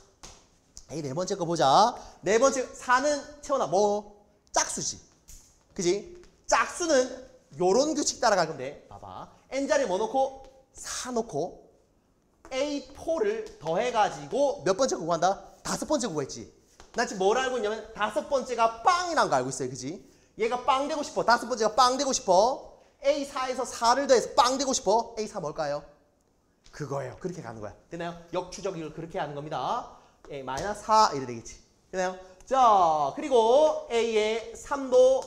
A 네 번째 거 보자. 네 번째 4는 채워놔. 뭐? 짝수지. 그지? 짝수는 요런 규칙 따라갈 건데 봐봐. n자리 뭐 넣고? 4 넣고 A4를 더해가지고 몇 번째 거 구한다? 다섯 번째 거 구했지. 나 지금 뭘 알고 있냐면 다섯 번째가 빵이란 거 알고 있어요. 그지? 얘가 빵 되고 싶어. 다섯 번째가 빵 되고 싶어. A4에서 4를 더해서 빵 되고 싶어. A4 뭘까요? 그거예요. 그렇게 가는 거야. 되나요? 역추적을 그렇게 하는 겁니다. A 마이너스 4 이래 되겠지. 되나요? 자, 그리고 A의 3도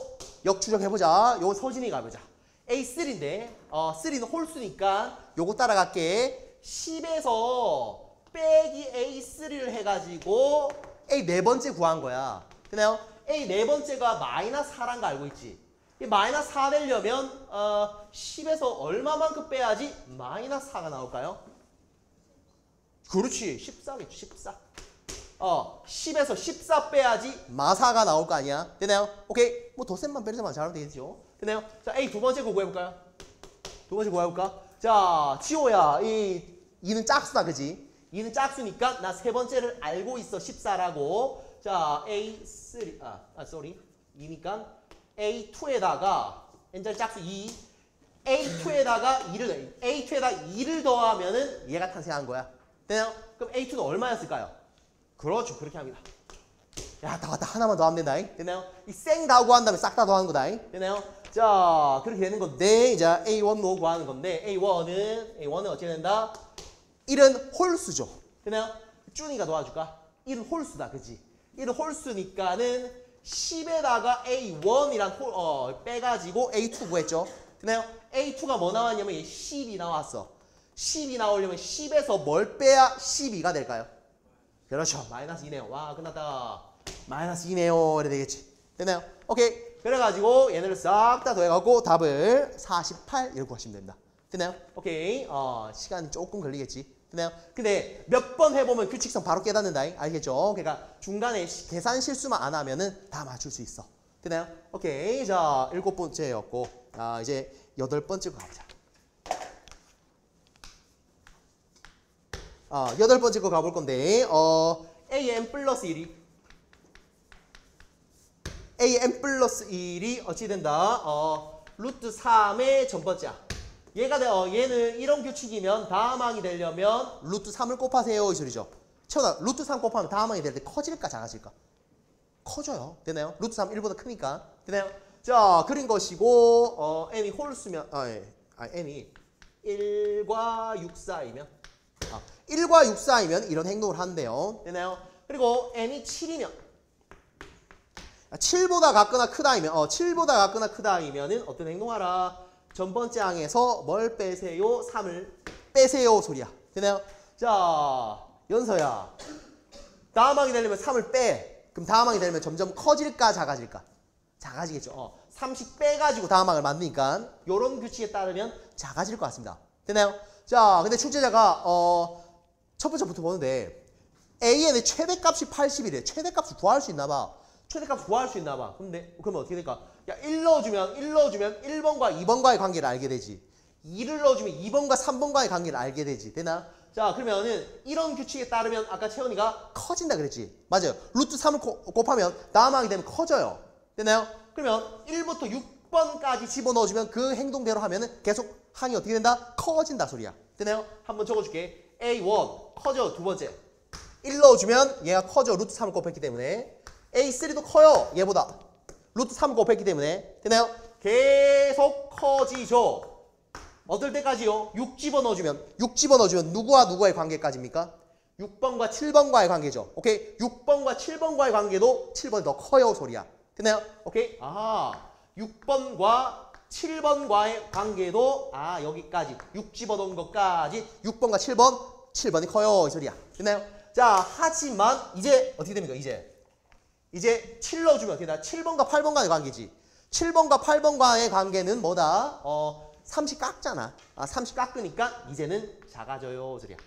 역추적 해보자. 요거 서진이 가보자. A3인데 3는 홀수니까 요거 따라갈게. 10에서 빼기 A3를 해가지고 A 네 번째 구한 거야. 되나요? A 네 번째가 마이너스 4란 거 알고 있지? 이 마이너스 4 되려면 10에서 얼마만큼 빼야지 마이너스 4가 나올까요? 그렇지. 14겠죠. 14. 10에서 14 빼야지 마사가 나올 거 아니야. 되나요? 오케이. 뭐 덧셈만 빼려면 잘하면 되겠죠. 되나요? 자, A 두 번째 거 구해볼까요? 두 번째 구해볼까? 자, 지호야. 2는 짝수다. 그지? 2는 짝수니까 나 세 번째를 알고 있어. 14라고. 자, A3. sorry. 2니까 A2에다가 n자리 짝수 2. A2에다가 2를 더해. A2에다가 2를 더하면은 얘가 탄생한 거야. 되나요? 그럼 A2는 얼마였을까요? 그렇죠. 그렇게 합니다. 야, 다 하나만 더 하면 된다. 되나요? 이 생 다 구한 다음에 싹 다 더하는 거다. 되나요? 자, 그렇게 되는 건데 이제 A1로 구하는 건데 A1은 어떻게 된다? 1은 홀수죠. 되나요? 준이가 도와줄까? 1은 홀수다. 그치? 1은 홀수니까는 10에다가 A1이란 빼가지고 A2 구했죠. 되나요? A2가 뭐 나왔냐면 10이 나왔어. 10이 나오려면 10에서 뭘 빼야 12가 될까요? 그렇죠. 마이너스 2네요. 와, 끝났다. 마이너스 2네요. 이래 되겠지. 됐나요? 오케이. 그래가지고 얘네를 싹 다 더해갖고 답을 48 이렇게 하시면 됩니다. 됐나요? 오케이. 시간이 조금 걸리겠지. 됐나요? 근데 몇 번 해보면 규칙성 바로 깨닫는다. 알겠죠? 그러니까 중간에 계산 실수만 안 하면은 다 맞출 수 있어. 됐나요? 오케이. 자, 7번째였고 이제 8번째 거 가보자. 8번째 거 가볼 건데 AN 플러스 1이 AN 플러스 1이 어찌 된다? 루트 3의 전번째야. 얘는 이런 규칙이면 다함항이 되려면 루트 3을 곱하세요 이 소리죠. 채원아, 루트 3 곱하면 다함항이 될 때 커질까 작아질까? 커져요. 되나요? 루트 3 1보다 크니까. 되나요? 자, 그린 것이고 n이 홀수면 n이 1과 6 사이면 1과 6 사이면 이런 행동을 한대요. 되나요? 그리고 n이 7이면 7보다 같거나 크다이면 7보다 같거나 크다이면은 어떤 행동하라? 전 번째 항에서 뭘 빼세요? 3을 빼세요 소리야. 되나요? 자, 연서야. 다음항이 되려면 3을 빼. 그럼 다음항이 되려면 점점 커질까 작아질까? 작아지겠죠. 3씩 빼가지고 다음항을 만드니까 요런 규칙에 따르면 작아질 것 같습니다. 되나요? 자, 근데 출제자가 첫 번째부터 보는데 AN의 최대값이 80이래. 최대값을 구할 수 있나 봐. 최대값 구할 수 있나 봐. 근데 그러면 어떻게 될까? 야, 1 넣어주면 1번과 2번과의 관계를 알게 되지. 2를 넣어주면 2번과 3번과의 관계를 알게 되지. 되나? 자, 그러면은 이런 규칙에 따르면 아까 채원이가 커진다 그랬지. 맞아요. 루트 3을 곱하면 다음항이 되면 커져요. 되나요? 그러면 1부터 6번까지 집어넣어주면 그 행동대로 하면은 계속 항이 어떻게 된다? 커진다 소리야. 되나요? 한번 적어줄게. A1 커져. 두 번째 1 넣어주면 얘가 커져. 루트 3을 곱했기 때문에. A3도 커요. 얘보다. 루트 3을 곱했기 때문에. 되나요? 계속 커지죠. 어떨 때까지요? 6 집어넣어주면. 6 집어넣어주면 누구와 누구의 관계까지입니까? 6번과 7번과의 관계죠. 오케이? 6번과 7번과의 관계도 7번이 더 커요 소리야. 되나요? 오케이? 6번과 7번과의 관계도 여기까지 6 집어넣은 것까지 6번과 7번이 커요 이 소리야. 됐나요? 자, 하지만 이제 어떻게 됩니까? 이제 7 넣어주면 어떻게 되나? 7번과 8번과의 관계지. 7번과 8번과의 관계는 뭐다? 30 깎잖아. 30 깎으니까 이제는 작아져요 소리야.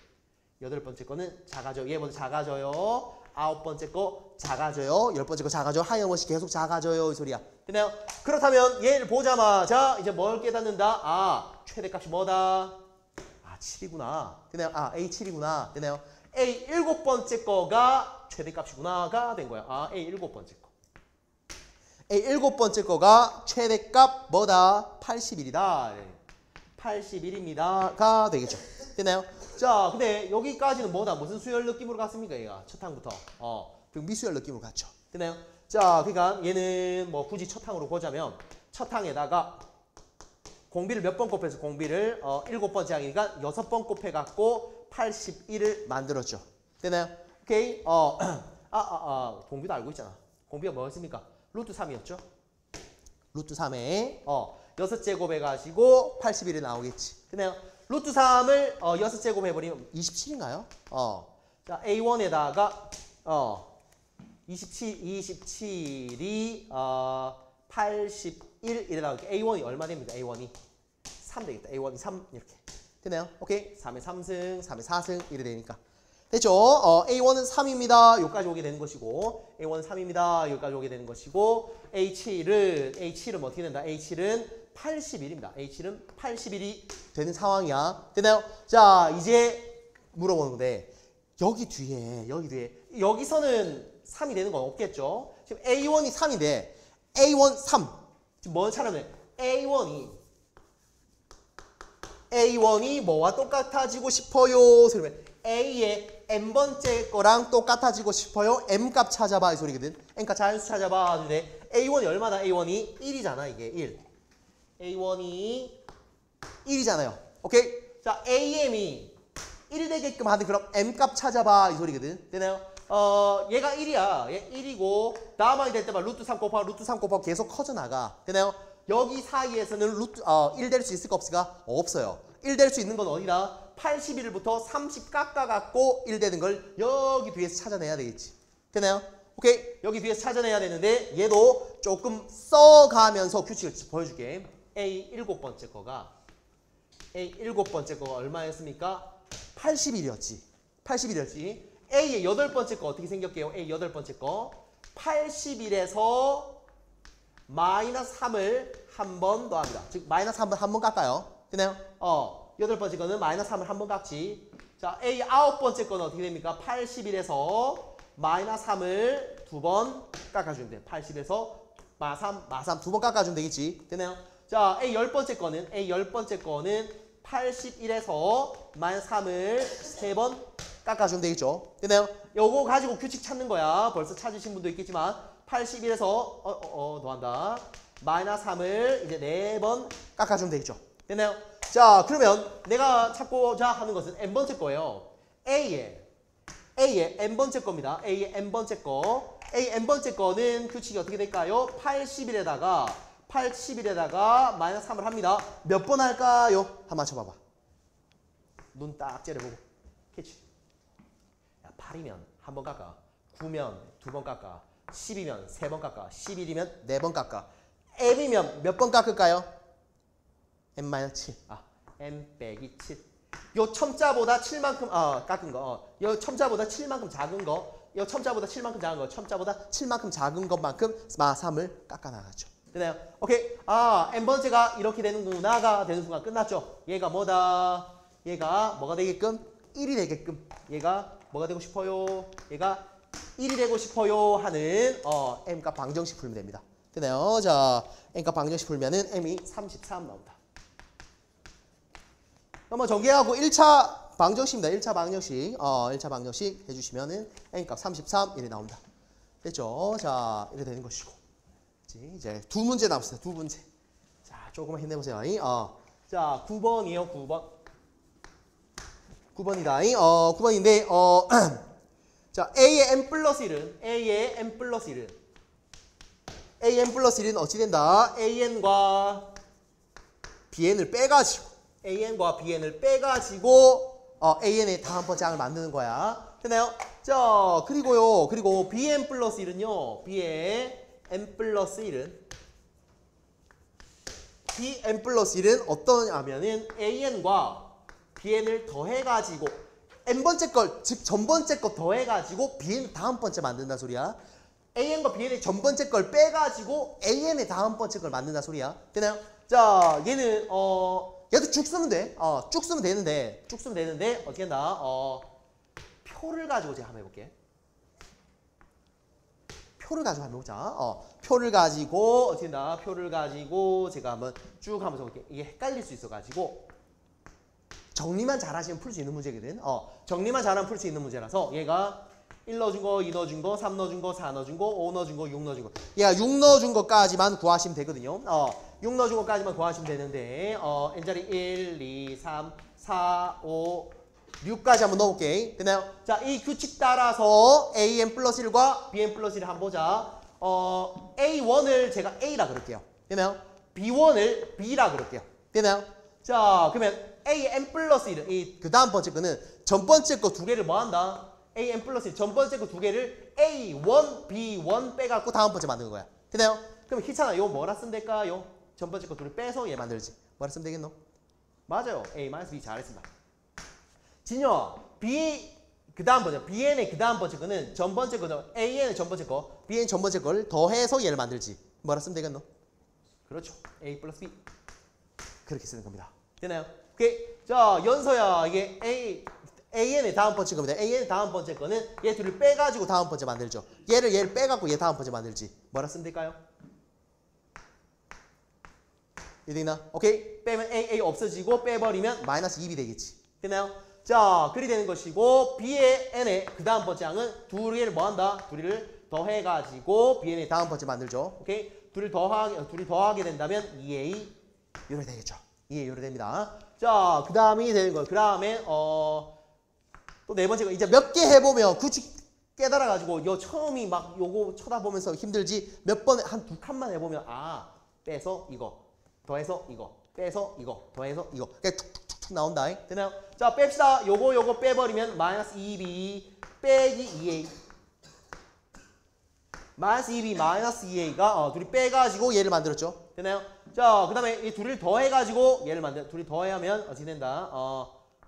8번째 거는 작아져요. 얘 먼저 작아져요. 9번째 거 작아져요. 10번째 거 작아져요. 하얀 것이 계속 작아져요 이 소리야. 되나요? 그렇다면 얘를 보자마자 이제 뭘 깨닫는다? 최대값이 뭐다? 7이구나. 되나요? A7이구나. 되나요? A 7번째 거가 최대값이구나가 된 거야. A 7번째 거. A 7번째 거가 최대값 뭐다? 81이다. 81입니다가 되겠죠. 됐나요? 자, 근데 여기까지는 뭐다? 무슨 수열 느낌으로 갔습니까? 얘가 첫 항부터. 등비수열 느낌으로 갔죠. 됐나요? 자, 그러니까 얘는 뭐 굳이 첫 항으로 보자면 첫 항에다가 공비를 몇 번 곱해서 공비를 7번째 항이니까 6번 곱해갖고 81을 만들었죠. 됐나요? 오케이. 공비도 알고 있잖아. 공비가 뭐였습니까? 루트 3이었죠. 루트 3에 6제곱 해가지고 81이 나오겠지. 됐나요? 루트 3을 6제곱 해버리면 27인가요? 자, A1에다가 27이 81 이래 나오니까 A1이 얼마 됩니까? A1이 3 되겠다. A1이 3 이렇게. 됐나요? 오케이. 3의 3승, 3의 4승 이래 되니까. 됐죠? A1은 3입니다. 여기까지 오게 되는 것이고 A1은 3입니다. 여기까지 오게 되는 것이고 A7은 어떻게 된다? A7은 81입니다. A7은 81이 되는 상황이야. 됐나요? 자, 이제 물어보는 건데 여기 뒤에 여기서는 3이 되는 건 없겠죠? 지금 A1이 3인데 A1 3 지금 뭔 차례네? A1이 뭐와 똑같아지고 싶어요? 그러면 A의 n번째 거랑 똑같아지고 싶어요? m값 찾아봐 이 소리거든. m값 자연수 찾아봐. 근데 A1이 얼마나? A1이 1이잖아. 이게 1. A1이 1이잖아요. 오케이? 자, AM이 1 되게끔 하는 그럼 m값 찾아봐 이 소리거든. 되나요? 얘가 1이야. 얘 1이고 다음항이 될 때만 루트 3 곱하고 계속 커져나가. 되나요? 여기 사이에서는 1 될 수 있을까 없을까? 없어요. 1 될 수 있는 건 어디다? 81부터 30 깎아갖고 1 되는 걸 여기 뒤에서 찾아내야 되겠지. 되나요? 오케이? 여기 뒤에서 찾아내야 되는데 얘도 조금 써가면서 규칙을 보여줄게. A 7번째 거가 얼마였습니까? 81이었지. A의 8번째 거 어떻게 생겼게요? A 8번째 거 81에서 마이너스 3을 한 번 더합니다. 즉 마이너스 3을 한 번 깎아요. 되나요? 8번째 거는 마이너스 3을 한 번 깎지. 자, A 9번째 거는 어떻게 됩니까? 81에서 마이너스 3을 두 번 깎아주면 돼. 80에서 마3 두 번 깎아주면 되겠지. 되나요? 자, A 10번째 거는 81에서 마이너스 3을 세 번 깎아주면 되겠죠. 되나요? 요거 가지고 규칙 찾는 거야. 벌써 찾으신 분도 있겠지만 81에서 더한다. 마이너스 3을 이제 4번 깎아주면 되겠죠. 됐나요? 자, 그러면 내가 찾고자 하는 것은 n번째 거예요. A의 n번째 겁니다. A의 n번째 거. A n번째 거는 규칙이 어떻게 될까요? 81에다가 마이너스 3을 합니다. 몇 번 할까요? 한번 맞춰봐봐. 눈 딱 째려보고. 캐치. 야, 8이면 한 번 깎아. 9면 두 번 깎아. 10이면 세 번 깎아. 11이면 네 번 깎아. m이면 몇 번 깎을까요? m-7. m 빼기 7. 요 첨자보다 7만큼 깎은 거. 요 첨자보다 7만큼 작은 거. 요 첨자보다 7만큼 작은 거. 첨자보다 7만큼 작은 것만큼 마3을 깎아 나가죠. 되나요? 오케이. n번째가 이렇게 되는구나가 되는 순간 끝났죠. 얘가 뭐다? 얘가 뭐가 되게끔? 1이 되게끔. 얘가 뭐가 되고 싶어요? 얘가 1이 되고 싶어요 하는 m값 방정식 풀면 됩니다. 되나요? 자, m값 방정식 풀면은 m이 33 나온다. 한번 전개하고 1차 방정식입니다. 1차 방정식. 1차 방정식 해주시면은 n값 33 이렇게 나온다. 됐죠? 자, 이렇게 되는 것이고. 이제 두 문제 남았어요. 두 문제. 자, 조금만 힘내보세요. 자, 9번이에요. 9번이다. 9번인데 자, A의 n 플러스 1은 어찌 된다? AN과 BN을 빼가지고 AN의 다음번째 항을 만드는 거야. 됐나요? 자, 그리고 BN 플러스 1은요. BN 플러스 1은 어떠냐면은 AN과 BN을 더해가지고 n번째 걸, 즉 전번째 거 더해가지고 BN 다음번째 만든다 소리야. AN과 BN의 전번째 걸 빼가지고 AN의 다음번째 걸 만든다 소리야. 되나요? 자, 얘는 얘도 쭉 쓰면 돼. 쭉 쓰면 되는데 어떻게 한다? 표를 가지고 제가 한번 해볼게. 표를 가지고 한번 해보자. 표를 가지고 어떻게 한다? 표를 가지고 제가 한번 쭉 한번 적을게. 이게 헷갈릴 수 있어가지고 정리만 잘하시면 풀 수 있는 문제거든. 정리만 잘하면 풀 수 있는 문제라서 얘가 1 넣어준 거, 2 넣어준 거, 3 넣어준 거, 4 넣어준 거, 5 넣어준 거, 6 넣어준 거. 얘가 6 넣어준 것까지만 구하시면 되거든요. 6 넣어준 것까지만 구하시면 되는데 n자리 1, 2, 3, 4, 5, 6까지 한번 넣어볼게. 됐나요? 자, 이 규칙 따라서 an 플러스 1과 bn 플러스 1을 한번 보자. a1을 제가 a라 그럴게요. 됐나요? b1을 b라 그럴게요. 됐나요? 자, 그러면 an 플러스 1은 그 다음 번째 거는 전 번째 거 두 개를 뭐 한다? an 플러스 1, 전 번째 거 두 개를 a1, b1 빼갖고 다음 번째 만드는 거야. 됐나요? 그럼 희찬아, 이거 뭐라 쓰면 될까요? 전 번째 거 둘을 빼서 얘 만들지. 뭐라 쓰면 되겠노? 맞아요. a-b 잘했습니다. 진효, b 그 다음 번째, bn의 그 다음 번째 거는 전 번째 거죠. an의 전 번째 거, bn 전 번째 걸 더해서 얘를 만들지. 뭐라 쓰면 되겠노? 그렇죠. a 플러스 b. 그렇게 쓰는 겁니다. 되나요? 오케이. 자, 연서야, 이게 an의 다음 번째 겁니다. an의 다음 번째 거는 얘 둘을 빼가지고 다음 번째 만들죠. 얘를 빼갖고 얘 다음 번째 만들지. 뭐라 쓰면 될까요? 이해되나? 오케이. 빼면 a 없어지고 빼버리면 마이너스 2b 되겠지. 됐나요? 자, 그리 되는 것이고 b의 n의 그 다음 번째 항은 두 개를 뭐 한다? 둘을 더해가지고 bn의 다음 번째 만들죠. 오케이. 둘이 더하게 된다면 2a 요래 되겠죠. 2a 요래 됩니다. 자, 그 다음이 되는 거예요. 그 다음에 또 네 번째 거 이제 몇 개 해보면 규칙 깨달아가지고 요 처음이 막 요거 쳐다보면서 힘들지 몇 번 한 두 칸만 해보면 빼서 이거 더해서 이거 빼서 이거 더해서 이거 그냥 툭툭툭툭 나온다. 되나요? 자, 뺍시다. 요거 빼버리면 마이너스 2b 빼기 2a 마이너스 2b 마이너스 2a가 둘이 빼가지고 얘를 만들었죠. 되나요? 자, 그 다음에 이 둘을 더해가지고 얘를 둘이 더해하면 어떻게 된다?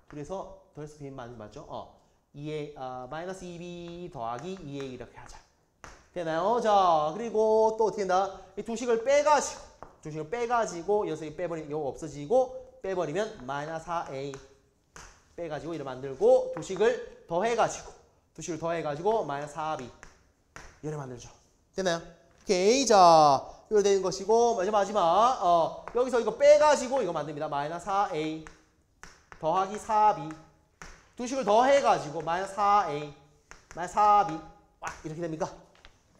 둘이서 더해서 b 맞죠? 2a 마이너스 2b 더하기 2a 이렇게 하자. 되나요? 자, 그리고 또 어떻게 된다? 이 두 식을 빼가지고 여기서 빼버리면 이거 없어지고 빼버리면 마이너스 4a 빼가지고 이를 만들고 두 식을 더해가지고 마이너스 4b 얘를 만들죠. 됐나요? 오케이. 자, 이거 되는 것이고 마지막 여기서 이거 빼가지고 이거 만듭니다. 마이너스 4a 더하기 4b 두 식을 더해가지고 마이너스 4a 마이너스 4b 이렇게 됩니까?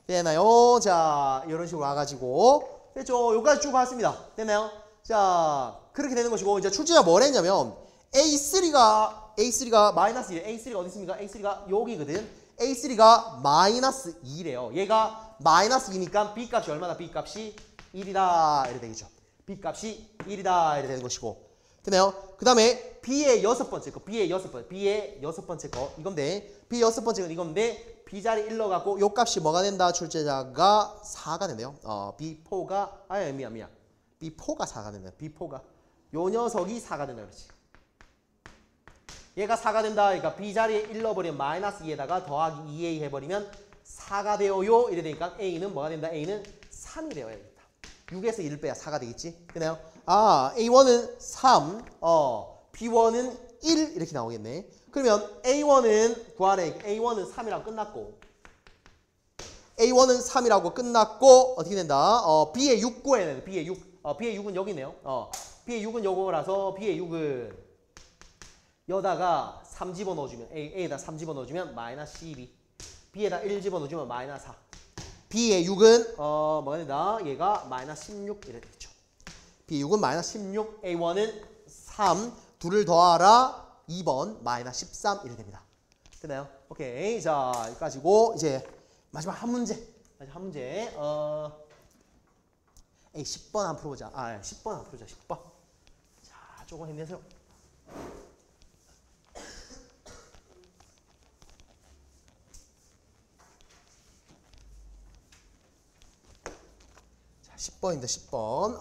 되나요? 자, 이런 식으로 와가지고 됐죠? 여기까지 쭉 봤습니다. 됐나요? 자, 그렇게 되는 것이고 이제 출제자 뭘 했냐면 A3가 마이너스 1, A3가 어디 있습니까? A3가 여기거든. A3가 마이너스 2래요. 얘가 마이너스 2니까 B값이 얼마나? B값이 1이다. 이렇게 되겠죠. B값이 1이다. 이렇게 되는 것이고. 됐나요? 그 다음에 B의 여섯 번째 거. B의 여섯 번째 거. 이건데 B의 여섯 번째 건 이건데 B자리 1 넣어갖고 요 값이 뭐가 된다? 출제자가 4가 된대요. B4가 미안. B4가 4가 된다. B4가 요 녀석이 4가 된다. 그렇지. 얘가 4가 된다. 그러니까 B자리에 1 넣어버리면 마이너스 2에다가 더하기 2a 해버리면 4가 되어요. 이래 되니까 A는 뭐가 된다? A는 3이 되어야겠다. 6에서 1을 빼야 4가 되겠지? 되나요? A1은 3, B1은 1 이렇게 나오겠네. 그러면 A1은 구하래. A1은 3이라고 끝났고 A1은 3이라고 끝났고 어떻게 된다? B의 6 구해야 돼. B의 6. B의 6은 여기네요. B의 6은 요거라서 B의 6은 여다가 3 집어넣어주면 A에다 3 집어넣어주면 마이너스 12 B에다 1 집어넣어주면 마이너스 4 B의 6은 뭐가 된다? 얘가 마이너스 16 이렇게 되겠죠. B의 6은 마이너스 16 A1은 3 둘을 더하라 2번 마이너스 13 이렇게 됩니다. 됐나요? 오케이. 자, 여기까지고 이제 마지막 한 문제. A 10번 한번 풀어보자. 10번 한번 풀어보자. 10번. 자, 조금 힘내세요. 자, 10번인데 10번.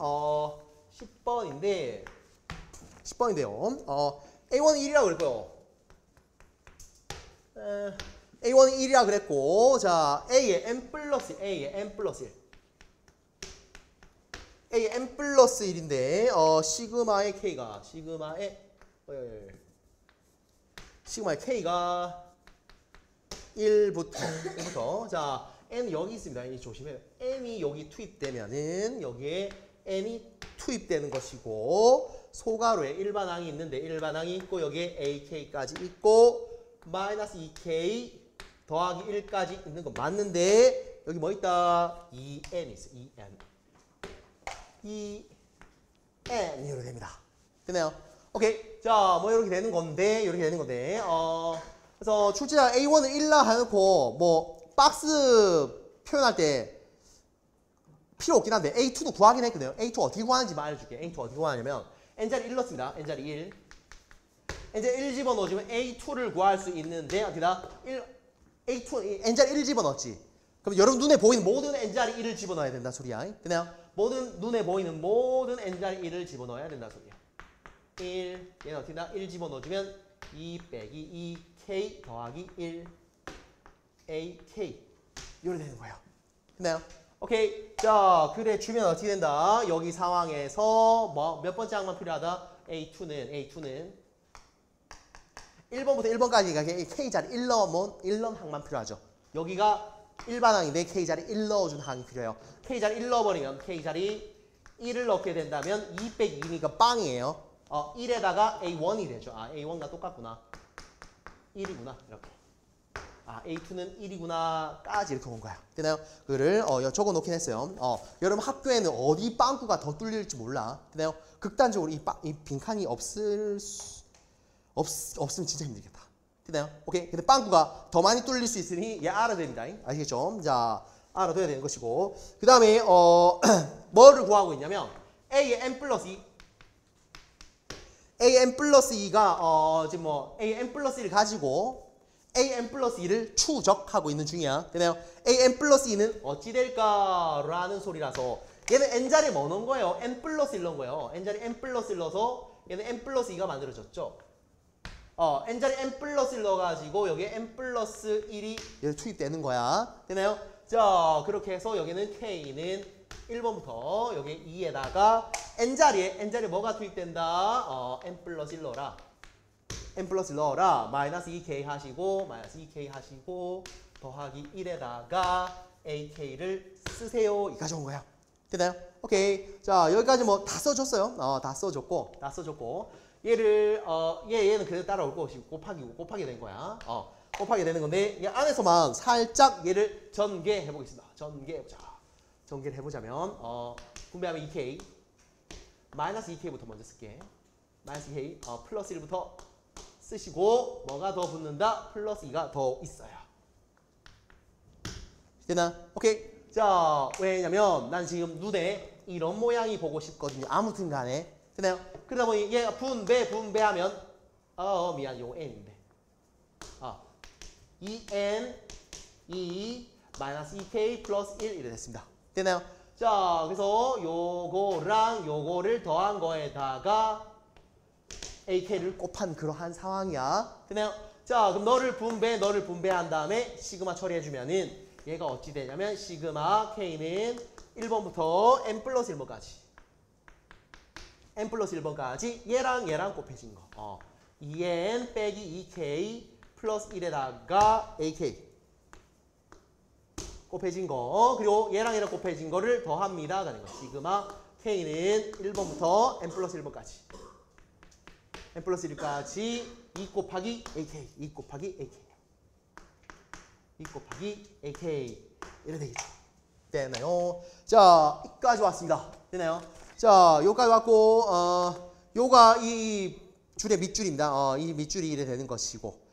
10번인데요. A1은 1이라고 그랬고요. A1은 1이라 그랬고, 자, A의 n 플러스 1. A의 n 플러스 1인데, 시그마의 K가, 시그마의 K가 1부터, 자, N 여기 있습니다. N 조심해요. N이 여기 투입되면은, 여기에 N이 투입되는 것이고, 소가로에 일반항이 있는데, 일반항이 있고, 여기에 AK까지 있고, 마이너스 2K, 더하기 1까지 있는 거 맞는데 여기 뭐 있다? 2n 있어. 2n. 2n 이렇게 됩니다. 됐나요? 오케이. 자, 뭐 이렇게 되는 건데 그래서 출제자 A1을 1라 해놓고 뭐 박스 표현할 때 필요 없긴 한데 A2도 구하긴 했거든요. A2 어떻게 구하는지만 알려줄게. A2 어떻게 구하냐면 n자리 1 넣습니다. n자리 1. n자리 1 집어넣어주면 A2를 구할 수 있는데 어디다? A2, n자리 1 집어넣었지. 그럼 여러분 눈에 보이는 모든 n자리 1을 집어넣어야 된다 소리야. 되나요? 눈에 보이는 모든 n자리 1을 집어넣어야 된다 소리야. 1, 얘는 어디다? 1 집어넣어주면 2 빼기 2k 더하기 1 ak 이렇게 되는 거예요. 됐나요? 오케이. 자, 그래 주면 어떻게 된다? 여기 상황에서 뭐 몇 번째 항만 필요하다? A2는 1번부터 1번까지가 K자리 1 넣은 항만 필요하죠. 여기가 일반항인데 K자리 1 넣어준 항이 필요해요. K자리 1 넣어버리면 K자리 1을 넣게 된다면 2 빼기 2니까 빵이에요. 1에다가 A1이 되죠. 아, A1과 똑같구나. 1이구나. 이렇게. 아, A2는 1이구나까지 이렇게 온 거야. 되나요? 그거를 적어 놓긴 했어요. 여러분 학교에는 어디 빵꾸가 더 뚫릴지 몰라. 되나요? 극단적으로 이 빈칸이 없으면 진짜 힘들겠다. 되나요? 오케이. 근데 빵꾸가 더 많이 뚫릴 수 있으니 얘 알아야 됩니다. 아시겠죠? 자, 알아둬야 되는 것이고. 그 다음에 뭐를 구하고 있냐면 A의 n 플러스 2. an 플러스 2가 지금 뭐 an 플러스 1을 가지고 an 플러스 2를 추적하고 있는 중이야. 되나요? an 플러스 2는 어찌 될까라는 소리라서 얘는 n자리에 뭐 넣은 거예요? n 플러스 1 넣은 거예요. n자리 n 플러스 1 넣어서 얘는 n 플러스 2가 만들어졌죠. n자리 n 플러스 1 넣어가지고 여기에 n 플러스 1이 여기 투입되는 거야. 되나요? 자, 그렇게 해서 여기는 k는 1번부터 여기 2에다가 n자리에 뭐가 투입된다? n 플러스 1 넣어라. n 플러스 1 넣어라. 마이너스 2k 하시고 더하기 1에다가 ak를 쓰세요. 여기까지 온 거야. 되나요? 오케이. 자, 여기까지 뭐 다 써줬어요. 다 써줬고 얘는 그대로 따라올 것이고 곱하기 된 거야. 곱하기 되는 건데 얘 안에서만 살짝 얘를 전개해 보겠습니다. 전개를 해보자면 분배하면 2k 마이너스 2k부터 먼저 쓸게. 마이너스 2k 플러스 1부터 쓰시고 뭐가 더 붙는다? 플러스 2가 더 있어요. 되나? 오케이. 자, 왜냐면 난 지금 눈에 이런 모양이 보고 싶거든요. 아무튼 간에. 되나요? 그러다 보니 얘가 분배하면 미안, 요거 n인데 2n 2 마이너스 2k 플러스 1 이렇게 됐습니다. 되나요? 자, 그래서 요거랑 요거를 더한 거에다가 ak를 곱한 그러한 상황이야. 되나요? 자, 그럼 너를 분배한 다음에 시그마 처리해주면은 얘가 어찌 되냐면 시그마 k는 1번부터 n 플러스 1번까지 얘랑 곱해진 거. 2n 빼기 2k 플러스 1에다가 ak 곱해진 거. 그리고 얘랑 곱해진 거를 더합니다. 라는 거. 시그마 k는 1번부터 n 플러스 1번까지. n 플러스 1까지 2 곱하기 ak. 2 곱하기 ak. 이래 되겠죠. 되나요? 자, 여기까지 왔습니다. 되나요? 자, 여기까지 왔고, 요가 이 줄의 밑줄입니다. 이 밑줄이 이래 되는 것이고.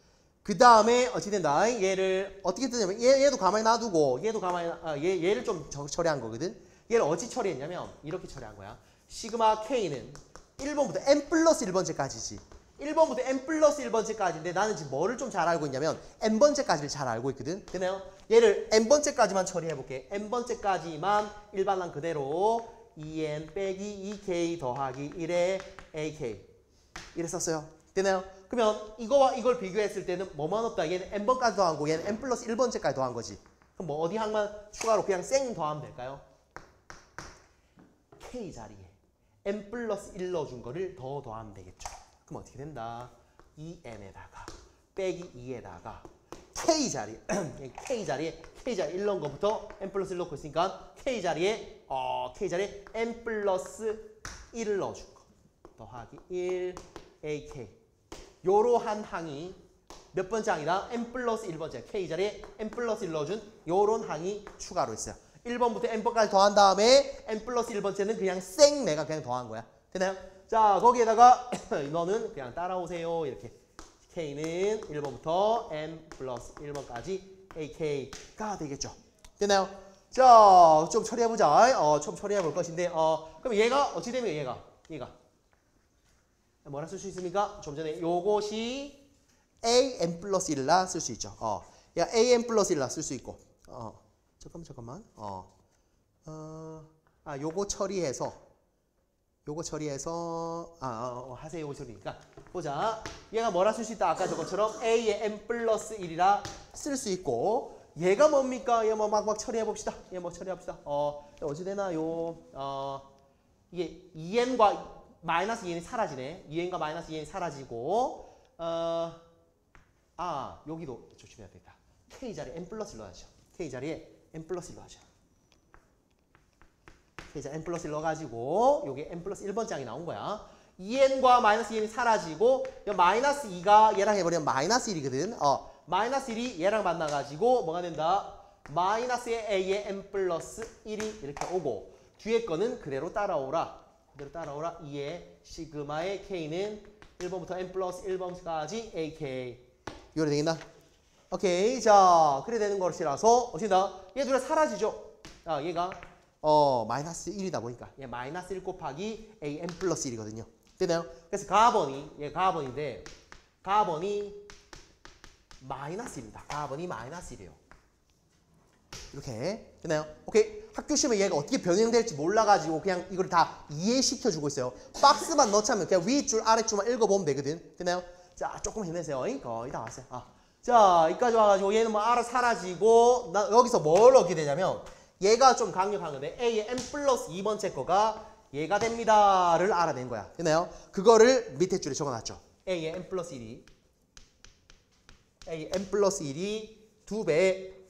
그 다음에 어찌 된다? 얘를 어떻게 뜨냐면 얘도 가만히 놔두고 얘를 좀 처리한 거거든. 얘를 어찌 처리했냐면 이렇게 처리한 거야. 시그마 k는 1번부터 n 플러스 1번째까지지. 1번부터 n 플러스 1번째까지인데 나는 지금 뭐를 좀 잘 알고 있냐면 n번째까지를 잘 알고 있거든. 되나요? 얘를 n번째까지만 처리해볼게. n번째까지만 일반항 그대로 2n 빼기 2k 더하기 1에 ak 이래 썼어요. 되나요? 그러면 이거와 이걸 비교했을 때는 뭐만 없다. 얘는 n번까지 더한 거고 얘는 n 플러스 1번째까지 더한 거지. 그럼 뭐 어디 항만 추가로 그냥 쌩 더하면 될까요? k 자리에 n 플러스 1 넣어준 거를 더 더하면 되겠죠. 그럼 어떻게 된다? 2n에다가 빼기 2에다가 k 자리에 1 넣은 거부터 n 플러스 1 넣고 있으니까 k 자리에 n 플러스 1을 넣어준 거 더하기 1 ak 요러한 항이 몇 번째 항이다? n 플러스 1번째. k 자리에 n 플러스 1 넣어준 요런 항이 추가로 있어요. 1번부터 n번까지 더한 다음에 n 플러스 1번째는 그냥 쌩 내가 그냥 더한 거야. 되나요? 자, 거기에다가 너는 그냥 따라오세요. 이렇게. k는 1번부터 n 플러스 1번까지 ak가 되겠죠. 되나요? 자, 좀 처리해보자. 좀 처리해볼 것인데, 그럼 얘가 어찌 되면 얘가. 뭐라 쓸 수 있습니까? 좀 전에 요것이 an 플러스 1라 쓸 수 있죠. 얘가 an 플러스 1라 쓸 수 있고. 잠깐만. 요거 처리해서 하세요 소리니까 보자. 얘가 뭐라 쓸 수 있다? 아까 저것처럼 a의 n 플러스 1이라 쓸 수 있고, 얘가 뭡니까? 얘 뭐 막 처리해 봅시다. 얘 뭐 처리해 봅시다. 어찌 되나요? 이게 2n과 마이너스 2n이 사라지네. 2n과 마이너스 2n이 사라지고, 여기도 조심해야 되겠다. k 자리에 n 플러스 1로 하죠. k 자리에 n 플러스 1로 하죠. k 자리에 n 플러스 1 넣어가지고 요게 n 플러스 1번째 항이 나온 거야. 2n과 마이너스 2n이 사라지고, 마이너스 2가 얘랑 해버리면 마이너스 1이거든. 마이너스 1이 얘랑 만나가지고 뭐가 된다? 마이너스의 a의 n 플러스 1이 이렇게 오고, 뒤에 거는 그대로 따라오라. 2의 시그마의 k는 1번부터 n 플러스 1번까지 ak. 이거로 되겠나? 오케이. 자, 그래 되는 것이라서 어쨌다. 얘 둘이 사라지죠. 얘가 마이너스 1이다 보니까 얘 마이너스 1 곱하기 a n 플러스 1이거든요. 되나요? 그래서 가번이 가번인데 가번이 마이너스 1입니다. 가번이 마이너스 1이에요. 이렇게 되나요? 오케이. 학교 시험에 얘가 어떻게 변형될지 몰라가지고 그냥 이걸 다 이해시켜주고 있어요. 박스만 넣자면 그냥 윗줄 아랫줄만 읽어보면 되거든. 되나요? 자, 조금 힘내세요. 거의 다 왔어요. 자, 여기까지 와가지고 얘는 뭐 알아 사라지고, 여기서 뭘 얻게 되냐면 얘가 좀 강력한 건데 a의 n 플러스 2번째 거가 얘가 됩니다를 알아낸 거야. 되나요? 그거를 밑에 줄에 적어놨죠. a의 n 플러스 1이 두 배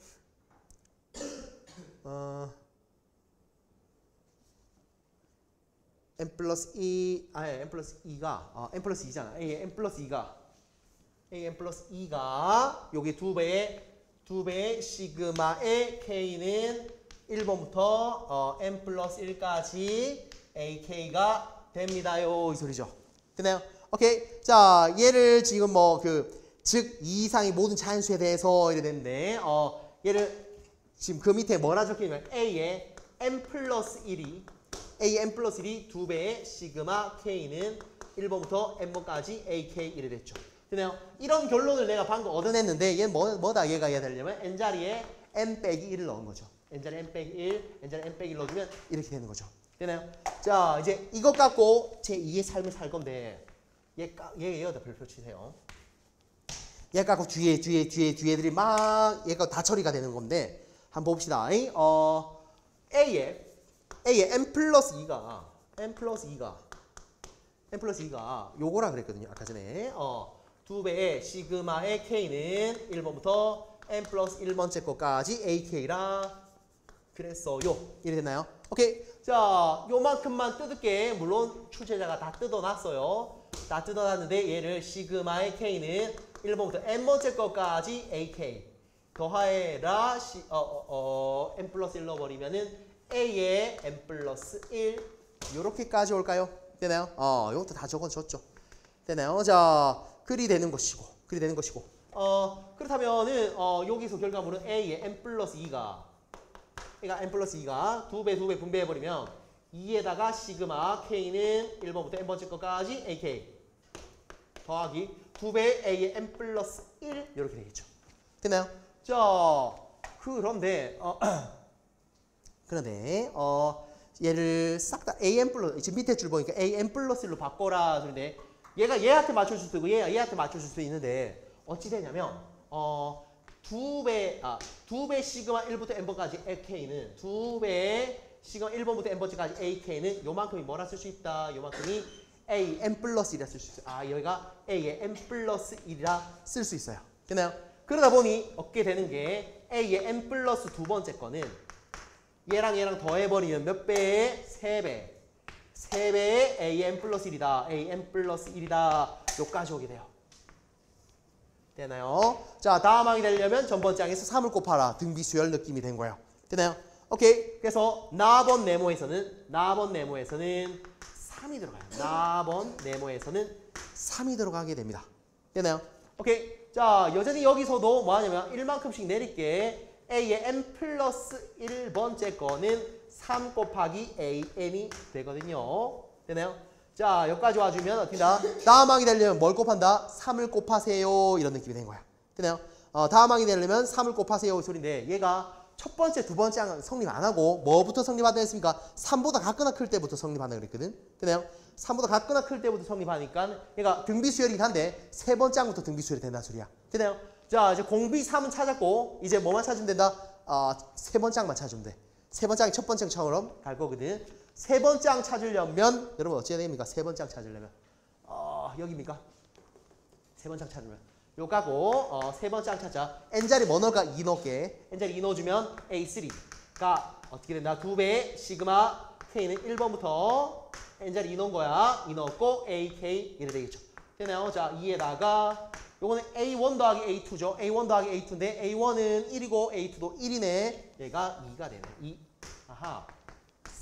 n 플러스 2, n 플러스 2가 n 플러스 2잖아. n 플러스 2가 여기 두 배의 시그마의 k는 1번부터 n 플러스 1까지 ak가 됩니다요. 이 소리죠. 되나요? 오케이. 자, 얘를 지금 즉 2 이상의 모든 자연수에 대해서 이래 되는데, 얘를 지금 그 밑에 뭐라 적혀있냐면 a의 n 플러스 1이 두 배의 시그마 k는 1번부터 n번까지 ak 이래 됐죠. 되나요? 이런 결론을 내가 방금 얻어냈는데 얘는 뭐다 얘가 해야 되려면 n 자리에 n 빼기 1을 넣은 거죠. n 자리에 n 빼기 1, n 자리에 n 빼기 1 넣어주면 이렇게 되는 거죠. 되나요? 자, 이제 이것 갖고 제 2의 삶을 살 건데 얘가 별표 치세요. 얘 갖고 뒤에 애들이 막 얘가 다 처리가 되는 건데 한번 봅시다. a의 n 플러스 2가 요거라 그랬거든요. 아까 전에 두 배의 시그마의 k는 1번부터 n 플러스 1번째 거까지 ak라 그랬어요. 이래 됐나요? 오케이. 자, 요만큼만 뜯을게. 물론 출제자가 다 뜯어놨어요. 다 뜯어놨는데 얘를 시그마의 k는 1번부터 n번째 거까지 ak 더하해라 n 플러스 1 넣어버리면은 a의 n 플러스 1 요렇게까지 올까요? 되나요? 이것도 다 적어줬죠. 되나요? 자, 그리 되는 것이고 그렇다면은 여기서 결과물은 a의 n 플러스 2가 두 배 분배해버리면 2에다가 시그마 k는 1번부터 n번째 거까지 ak 더하기 두 배의 a의 n 플러스 1 이렇게 되겠죠. 되나요? 자, 그런데 얘를 싹 다 an 플러스, 지금 밑에 줄 보니까 an 플러스 1로 바꿔라 그런데 얘가 얘한테 맞춰줄 수도 있고 얘한테 맞춰줄 수도 있는데 어찌 되냐면 두 배 시그마 1부터 n번까지 ak는 두 배 시그마 1번부터 n번째까지 ak는 요만큼이 뭐라 쓸 수 있다. 요만큼이 a n 플러스 1이라 쓸 수 있어요. 여기가 a의 n 플러스 1이라 쓸 수 있어요. 되나요? 그러다 보니 얻게 되는 게 a의 n 플러스 두 번째 거는 얘랑 더해버리면 몇 배의 3배. 3배의 a n 플러스 1이다. a n 플러스 1이다. 요까지 오게 돼요. 되나요? 자, 다음 항이 되려면 전번 장에서 3을 곱하라. 등비수열 느낌이 된 거예요. 되나요? 오케이. 그래서 나번 네모에서는 3이 들어가요. 나번 네모에서는 3이 들어가게 됩니다. 되나요? 오케이. 자, 여전히 여기서도 뭐 하냐면 1만큼씩 내릴게. A의 n 플러스 1번째 거는 3 곱하기 AN이 되거든요. 되나요? 자, 여기까지 와주면 어떻게 다 다음 항이 되려면 뭘 곱한다? 3을 곱하세요. 이런 느낌이 된 거야. 되나요? 다음 항이 되려면 3을 곱하세요 소리인데 얘가 첫 번째, 두 번째 항은 성립 안 하고 뭐부터 성립한다 했습니까? 3보다 같거나 클 때부터 성립한다 그랬거든. 되나요? 3보다 같거나 클 때부터 성립하니까 얘가 등비수열이긴 한데 세 번째 항부터 등비수열이 된다는 소리야. 되나요? 자, 이제 공비 3은 찾았고 이제 뭐만 찾으면 된다? 세 번째 항만 찾으면 돼. 세 번째 항이 첫 번째 항처럼 갈 거거든. 세 번째 항 찾으려면 여러분 어찌해야 됩니까? 세 번째 항 찾으려면 여기입니까? 세 번째 항 찾으려면 요 까고 세 번째 항 찾자. n자리 뭐 넣을까? 2 넣을게. n자리 2 넣어주면 A3가 어떻게 된다? 2배의 시그마 K는 1번부터 n자리 2 넣은 거야. 2 넣었고 AK 이래 되겠죠. 되나요? 자, 2에다가 요거는 A1 더하기 A2죠. A1 더하기 A2인데 A1은 1이고 A2도 1이네. 얘가 2가 되네. 2. 아하.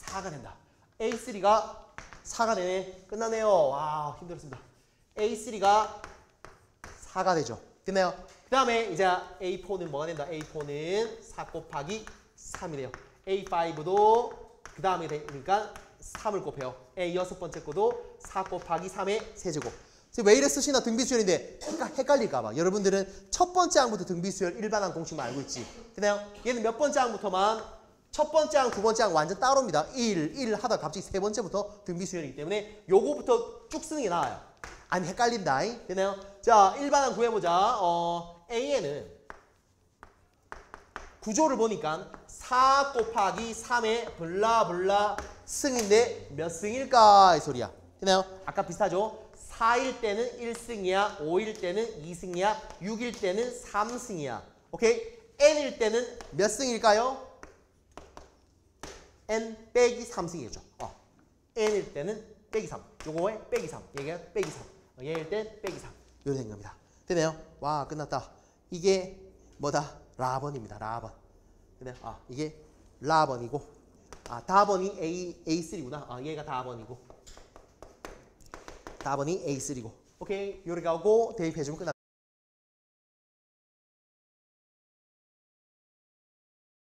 4가 된다. A3가 4가 되네. 끝나네요. 와, 힘들었습니다. A3가 4가 되죠. 됐나요? 그 다음에 이제 A4는 뭐가 된다? A4는 4 곱하기 3이래요. A5도 그 다음에 되니까 3을 곱해요. A 6번째 거도 4 곱하기 3의 세제곱. 왜 이래 쓰시나 등비수열인데 헷갈릴까봐. 여러분들은 첫 번째 항부터 등비수열 일반항 공식만 알고 있지. 됐나요? 얘는 몇 번째 항부터만 첫 번째 항, 두 번째 항 완전 따로입니다. 1 하다가 갑자기 세 번째부터 등비수열이기 때문에 요거부터 쭉 쓰는 게 나아요. 아니 헷갈린다. 되나요? 자, 일반항 구해보자. A에는 구조를 보니까 4 곱하기 3의 블라블라 승인데 몇 승일까? 이 소리야. 되나요? 아까 비슷하죠? 4일 때는 1승이야. 5일 때는 2승이야. 6일 때는 3승이야. 오케이? n일 때는 몇 승일까요? n 빼기 3승이겠죠. n일 때는 빼기 3. 요거에 빼기 3. 얘가 빼기 3. 얘일 때 빼기 3. 이렇게 된 겁니다. 되네요? 와, 끝났다. 이게 뭐다? 라번입니다. 라번. 되네요? 이게 라번이고. 다번이 A3구나. 얘가 다번이고. 다번이 A3고. 오케이. 요렇게 하고 대입해주면 끝났다.